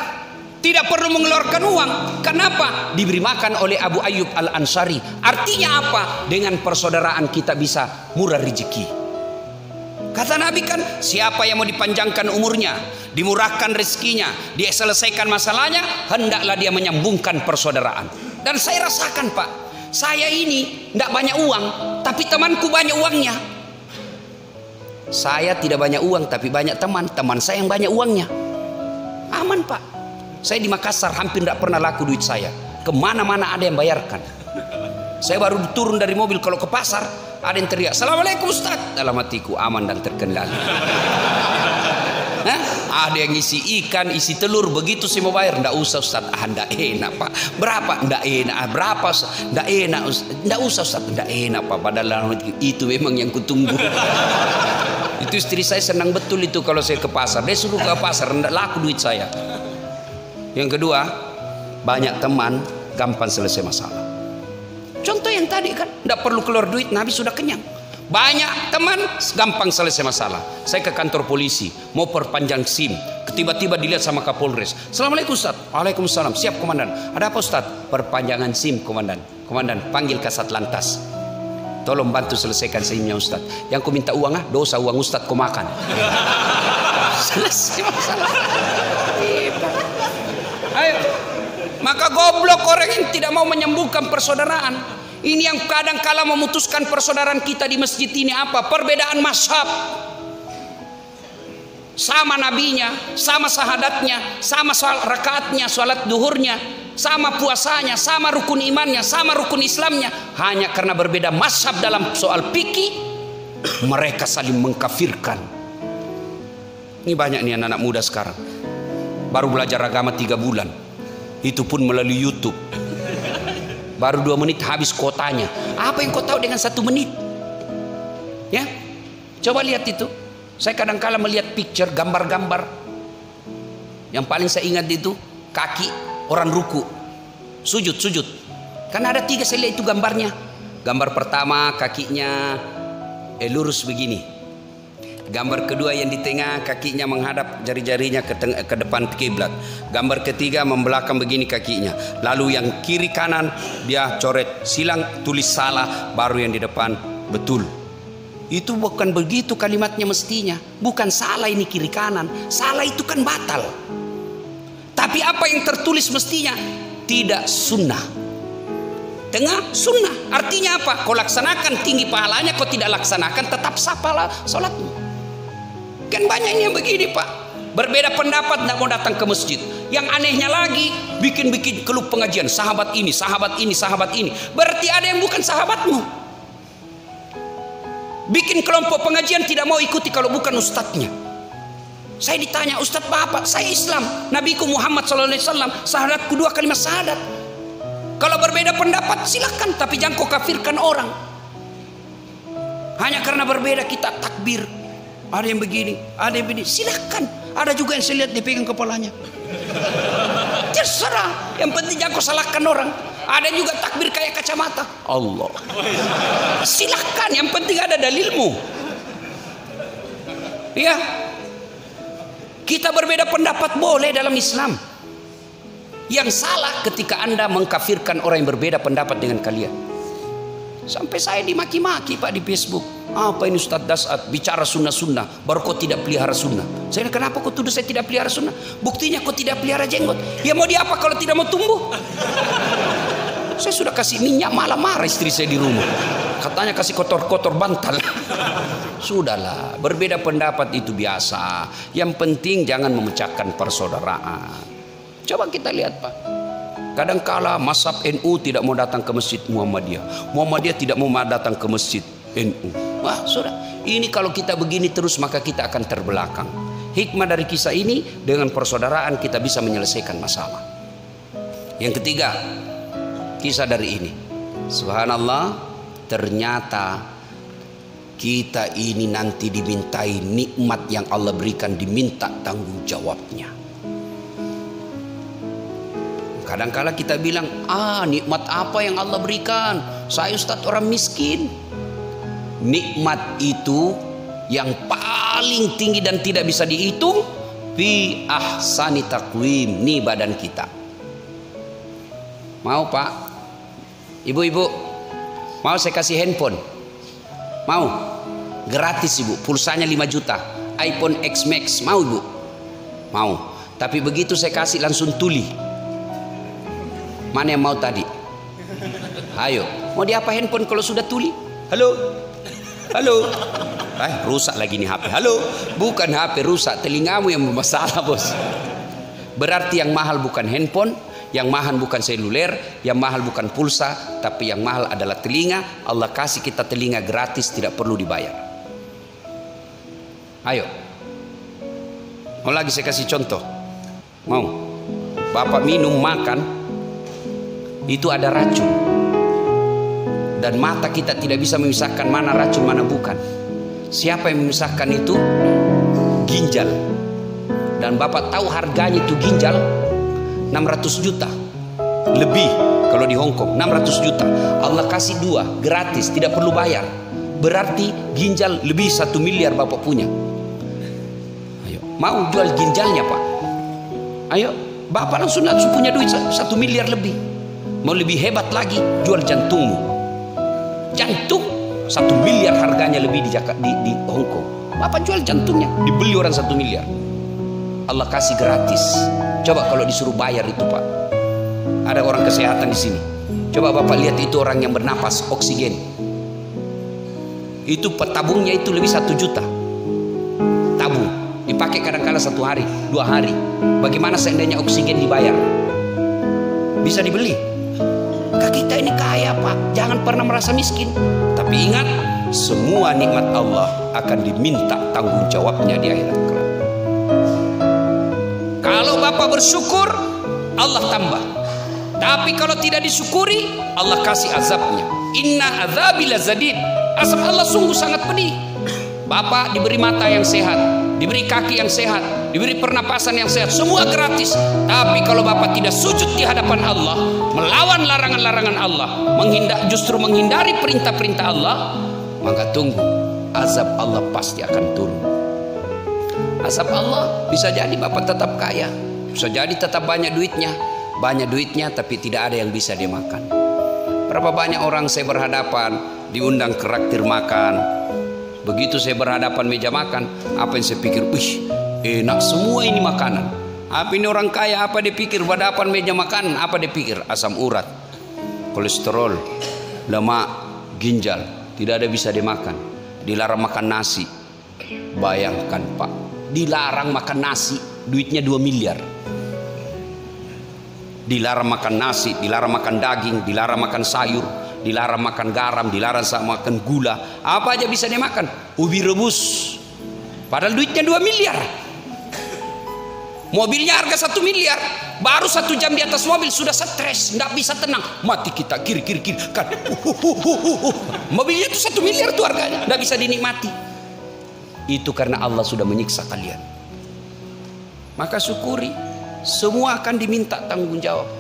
tidak perlu mengeluarkan uang. Kenapa? Diberi makan oleh Abu Ayyub Al-Ansari. Artinya apa? Dengan persaudaraan kita bisa murah rezeki. Kata Nabi kan, siapa yang mau dipanjangkan umurnya, dimurahkan rezekinya, dia selesaikan masalahnya, hendaklah dia menyambungkan persaudaraan. Dan saya rasakan Pak, saya ini tidak banyak uang, tapi temanku banyak uangnya. Saya tidak banyak uang, tapi banyak teman saya yang banyak uangnya. Aman Pak. Saya di Makassar hampir tidak pernah laku duit saya. Kemana-mana ada yang bayarkan. Saya baru turun dari mobil, kalau ke pasar ada yang teriak, "Assalamualaikum Ustaz." Dalam hatiku aman dan terkendali. Ada yang isi ikan, isi telur. Begitu saya mau bayar, "Ndak usah Ustaz." Ndak enak Pak. Berapa? Ndak enak. Berapa? Ndak enak. Ndak usah Ustaz. Ndak enak Pak. Padahal itu memang yang kutunggu. Itu istri saya senang betul itu kalau saya ke pasar. Dia suruh ke pasar, ndak laku duit saya. Yang kedua, banyak teman, gampang selesai masalah. Contoh yang tadi kan, tidak perlu keluar duit, Nabi sudah kenyang. Banyak teman, gampang selesai masalah. Saya ke kantor polisi, mau perpanjang SIM. Tiba-tiba dilihat sama Kapolres. "Assalamualaikum Ustaz." "Waalaikumsalam." "Siap Komandan." "Ada apa Ustaz?" "Perpanjangan SIM Komandan." "Komandan, panggil Kasat Lantas. Tolong bantu selesaikan SIM-nya Ustaz. Yang ku minta uang dosa uang Ustaz ku makan." Selesai masalah. Ayo. Maka goblok orang yang tidak mau menyembuhkan persaudaraan. Ini yang kadang kala memutuskan persaudaraan kita di masjid ini apa? Perbedaan mazhab. Sama nabinya, sama sahadatnya, sama rakaatnya, salat duhurnya, sama puasanya, sama rukun imannya, sama rukun Islamnya. Hanya karena berbeda mazhab dalam soal fikih, mereka saling mengkafirkan. Ini banyak nih anak-anak muda sekarang. Baru belajar agama 3 bulan. Itu pun melalui YouTube. Baru 2 menit habis kotanya. Apa yang kau tahu dengan 1 menit? Ya, coba lihat itu. Saya kadang-kala melihat picture, gambar-gambar. Yang paling saya ingat itu kaki orang ruku, sujud. Karena ada 3 saya lihat itu gambarnya. Gambar pertama kakinya lurus begini. Gambar kedua yang di tengah kakinya menghadap jari-jarinya ke depan kiblat. Gambar ketiga membelakang begini kakinya. Lalu yang kiri kanan dia coret silang, tulis salah, baru yang di depan betul. Itu bukan begitu kalimatnya mestinya. Bukan salah ini kiri kanan. Salah itu kan batal. Tapi apa yang tertulis mestinya tidak sunnah. Tengah sunnah. Artinya apa? Kau laksanakan tinggi pahalanya, kau tidak laksanakan tetap sah pahala salatmu. Kan banyak yang begini Pak, berbeda pendapat tidak mau datang ke masjid. Yang anehnya lagi bikin klub pengajian, sahabat ini. Berarti ada yang bukan sahabatmu. Bikin kelompok pengajian tidak mau ikuti kalau bukan ustadznya. Saya ditanya, "Ustadz Bapak, saya Islam, Nabiku Muhammad SAW, syahadatku 2 kalimat syahadat." Kalau berbeda pendapat silakan, tapi jangan kau kafirkan orang. Hanya karena berbeda kita takbir. Ada yang begini, ada yang begini, silakan. Ada juga yang saya lihat dia pegang kepalanya. Terserah, yang penting jangan kau salahkan orang. Ada juga takbir kayak kacamata. Allah. Silakan, yang penting ada dalilmu. Ya. Kita berbeda pendapat boleh dalam Islam. Yang salah ketika Anda mengkafirkan orang yang berbeda pendapat dengan kalian. Sampai saya dimaki-maki Pak di Facebook. Apa ini Ustadz Dasat bicara sunnah-sunnah, baru kau tidak pelihara sunnah. Saya bilang, kenapa kau tuduh saya tidak pelihara sunnah? Buktinya kau tidak pelihara jenggot. Ya mau diapa kalau tidak mau tumbuh? Saya sudah kasih minyak, malah marah istri saya di rumah. Katanya kasih kotor-kotor bantal. Sudahlah, berbeda pendapat itu biasa. Yang penting jangan memecahkan persaudaraan. Coba kita lihat Pak, kadangkala mazhab NU tidak mau datang ke masjid Muhammadiyah, Muhammadiyah tidak mau datang ke masjid NU. Wah sudah, ini kalau kita begini terus maka kita akan terbelakang. Hikmah dari kisah ini, dengan persaudaraan kita bisa menyelesaikan masalah. Yang ketiga, kisah dari ini, subhanallah, ternyata kita ini nanti dimintai nikmat yang Allah berikan, diminta tanggung jawabnya. Kadangkala kita bilang, nikmat apa yang Allah berikan? Saya Ustadz orang miskin. Nikmat itu yang paling tinggi dan tidak bisa dihitung, fi ahsani taqwim, nih badan kita. Mau Pak? Ibu-ibu, mau saya kasih handphone? Mau? Gratis Ibu, pulsanya 5 juta, iPhone X Max, mau Ibu? Mau. Tapi begitu saya kasih langsung tuli. Mana yang mau tadi? Ayo, mau diapa handphone kalau sudah tuli? Halo? Halo? Rusak lagi nih HP. Halo? Bukan HP rusak, telingamu yang bermasalah bos. Berarti yang mahal bukan handphone, yang mahal bukan seluler, yang mahal bukan pulsa, tapi yang mahal adalah telinga. Allah kasih kita telinga gratis, tidak perlu dibayar. Ayo. Mau lagi saya kasih contoh? Mau? Bapak minum, makan, itu ada racun, dan mata kita tidak bisa memisahkan mana racun mana bukan. Siapa yang memisahkan itu? Ginjal. Dan Bapak tahu harganya itu ginjal 600 juta lebih kalau di Hongkong, 600 juta. Allah kasih 2 gratis, tidak perlu bayar. Berarti ginjal lebih 1 miliar Bapak punya. Ayo, mau jual ginjalnya Pak? Ayo, Bapak langsung punya duit 1 miliar lebih. Mau lebih hebat lagi, jual jantungmu. Jantung 1 miliar harganya lebih di Hongkong. Bapak jual jantungnya, dibeli orang 1 miliar. Allah kasih gratis. Coba kalau disuruh bayar itu Pak. Ada orang kesehatan di sini. Coba Bapak lihat itu orang yang bernapas oksigen. Itu tabungnya itu lebih 1 juta. Tabung dipakai kadang-kala 1 hari, 2 hari. Bagaimana seandainya oksigen dibayar? Bisa dibeli. Kita ini kaya Pak, jangan pernah merasa miskin. Tapi ingat, semua nikmat Allah akan diminta tanggung jawabnya di akhirat kelak. Kalau Bapak bersyukur, Allah tambah. Tapi kalau tidak disyukuri, Allah kasih azabnya. Inna azabi lazadid. Azab Allah sungguh sangat pedih. Bapak diberi mata yang sehat, diberi kaki yang sehat, diberi pernapasan yang sehat, semua gratis. Tapi kalau Bapak tidak sujud di hadapan Allah, melawan larangan-larangan Allah, justru menghindari perintah-perintah Allah, maka tunggu, azab Allah pasti akan turun. Azab Allah bisa jadi Bapak tetap kaya, bisa jadi tetap banyak duitnya, tapi tidak ada yang bisa dia makan. Berapa banyak orang saya berhadapan, diundang ke raktir makan. Begitu saya berhadapan meja makan, apa yang saya pikir, enak semua ini makanan. Apa ini orang kaya, apa dia pikir berhadapan meja makan, apa dia pikir? Asam urat, kolesterol, lemak, ginjal, tidak ada bisa dimakan. Dilarang makan nasi. Bayangkan Pak, dilarang makan nasi, duitnya 2 miliar. Dilarang makan nasi, dilarang makan daging, dilarang makan sayur, dilarang makan garam, dilarang makan gula. Apa aja bisa dia makan? Ubi rebus. Padahal duitnya 2 miliar. Mobilnya harga 1 miliar, baru 1 jam di atas mobil sudah stres, nggak bisa tenang, mati kita kiri kan. Mobilnya itu 1 miliar tuh harganya, nggak bisa dinikmati. Itu karena Allah sudah menyiksa kalian. Maka syukuri, semua akan diminta tanggung jawab.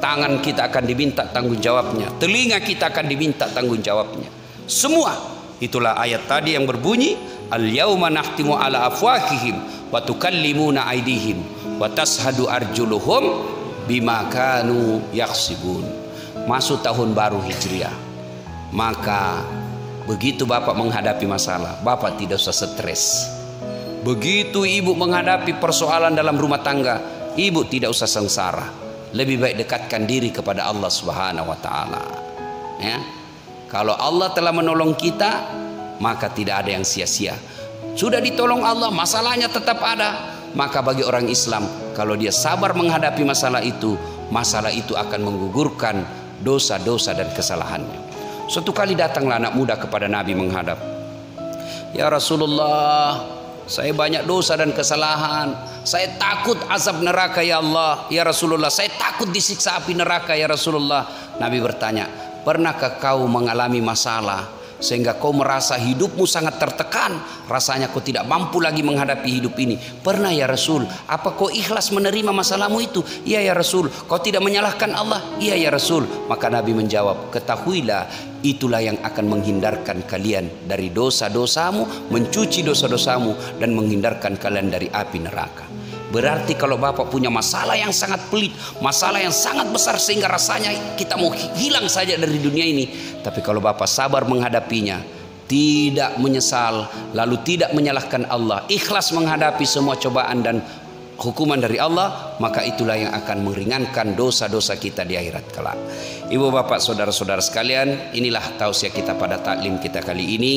Tangan kita akan diminta tanggung jawabnya, telinga kita akan diminta tanggung jawabnya, semua. Itulah ayat tadi yang berbunyi al-yauma nahtimu ala afwahihim wa tukallimuna aydihim wa tashhadu arjuluhum bima kanu yaksibun. Masuk tahun baru Hijriah, maka begitu Bapak menghadapi masalah, Bapak tidak usah stres. Begitu Ibu menghadapi persoalan dalam rumah tangga, Ibu tidak usah sengsara. Lebih baik dekatkan diri kepada Allah Subhanahu wa taala. Ya. Kalau Allah telah menolong kita, maka tidak ada yang sia-sia. Sudah ditolong Allah, masalahnya tetap ada. Maka bagi orang Islam, kalau dia sabar menghadapi masalah itu akan menggugurkan dosa-dosa dan kesalahannya. Suatu kali datanglah anak muda kepada Nabi menghadap. Ya Rasulullah, saya banyak dosa dan kesalahan. Saya takut azab neraka ya Allah. Ya Rasulullah, saya takut disiksa api neraka ya Rasulullah. Nabi bertanya, pernahkah kau mengalami masalah sehingga kau merasa hidupmu sangat tertekan, rasanya kau tidak mampu lagi menghadapi hidup ini? Pernah ya Rasul. Apa kau ikhlas menerima masalahmu itu? Iya ya Rasul. Kau tidak menyalahkan Allah? Iya ya Rasul. Maka Nabi menjawab, ketahuilah, itulah yang akan menghindarkan kalian dari dosa-dosamu, mencuci dosa-dosamu, dan menghindarkan kalian dari api neraka. Berarti kalau Bapak punya masalah yang sangat pelit, masalah yang sangat besar sehingga rasanya kita mau hilang saja dari dunia ini, tapi kalau Bapak sabar menghadapinya, tidak menyesal, lalu tidak menyalahkan Allah, ikhlas menghadapi semua cobaan dan hukuman dari Allah, maka itulah yang akan meringankan dosa-dosa kita di akhirat kelak. Ibu bapak saudara-saudara sekalian, inilah tausiah kita pada taklim kita kali ini.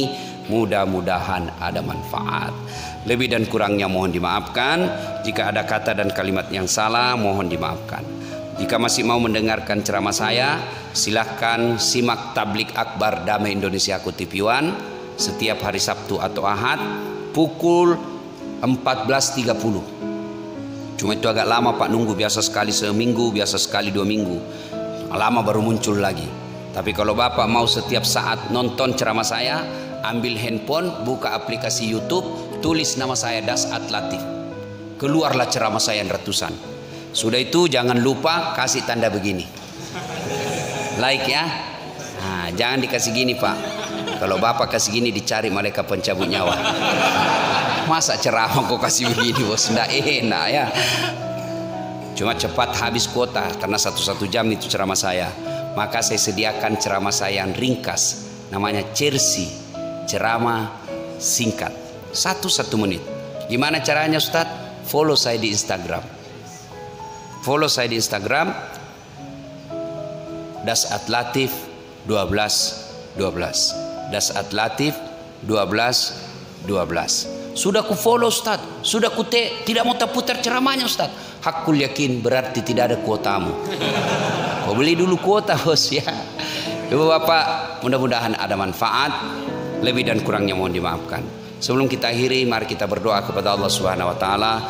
Mudah-mudahan ada manfaat. Lebih dan kurangnya mohon dimaafkan. Jika ada kata dan kalimat yang salah, mohon dimaafkan. Jika masih mau mendengarkan ceramah saya, silahkan simak tablik akbar Damai Indonesia Aku TV One setiap hari Sabtu atau Ahad pukul 14.30. Cuma itu agak lama Pak nunggu, biasa sekali seminggu, biasa sekali 2 minggu. Lama baru muncul lagi. Tapi kalau Bapak mau setiap saat nonton ceramah saya, ambil handphone, buka aplikasi YouTube, tulis nama saya Dasat Latif. Keluarlah ceramah saya yang ratusan. Sudah itu jangan lupa kasih tanda begini. Like ya. Nah, jangan dikasih gini Pak. Kalau Bapak kasih gini dicari malaikat pencabut nyawa. Masa ceramah kok kasih begini bos? Nggak enak ya. Cuma cepat habis kuota karena 1 jam itu ceramah saya. Maka saya sediakan ceramah saya yang ringkas, namanya Cersi, ceramah singkat 1 menit. Gimana caranya Ustadz? Follow saya di Instagram. Follow saya di Instagram Dasat Latif 1212. Dasat Latif 1212. Sudah ku follow Ustaz, sudah ku tidak mau terputar ceramahnya Ustaz. Hakul yakin berarti tidak ada kuotamu. Kau beli dulu kuota bos ya. Ibu bapak, mudah-mudahan ada manfaat. Lebih dan kurangnya mohon dimaafkan. Sebelum kita akhiri, mari kita berdoa kepada Allah Subhanahu Wa Taala.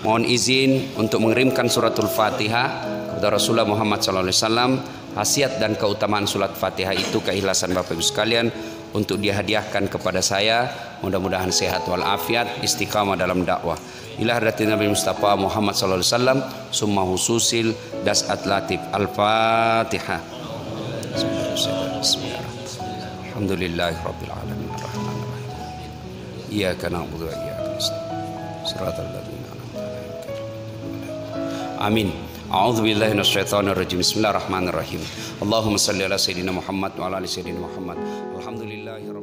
Mohon izin untuk mengirimkan suratul Fatihah kepada Rasulullah Muhammad SAW. Khasiat dan keutamaan surat Fatihah itu keikhlasan Bapak Ibu sekalian untuk dihadiahkan kepada saya. Mudah-mudahan sehat walafiat, istiqamah dalam dakwah. Ila hadratin Nabi Mustafa Muhammad SAW. Summa hususil Dasat Latif. Al-Fatihah. Bismillahirrahmanirrahim. Alhamdulillahirabbil alamin. Arrahmanirrahim. Iyyaka na'budu wa iyyaka nasta'in. Shiratal ladzina an'amta 'alaihim. Amin. A'udzubillahi minasyaitonirrajim. Bismillahirrahmanirrahim. Allahumma shalli ala sayyidina Muhammad wa ala ali sayyidina Muhammad. Alhamdulillahirabbil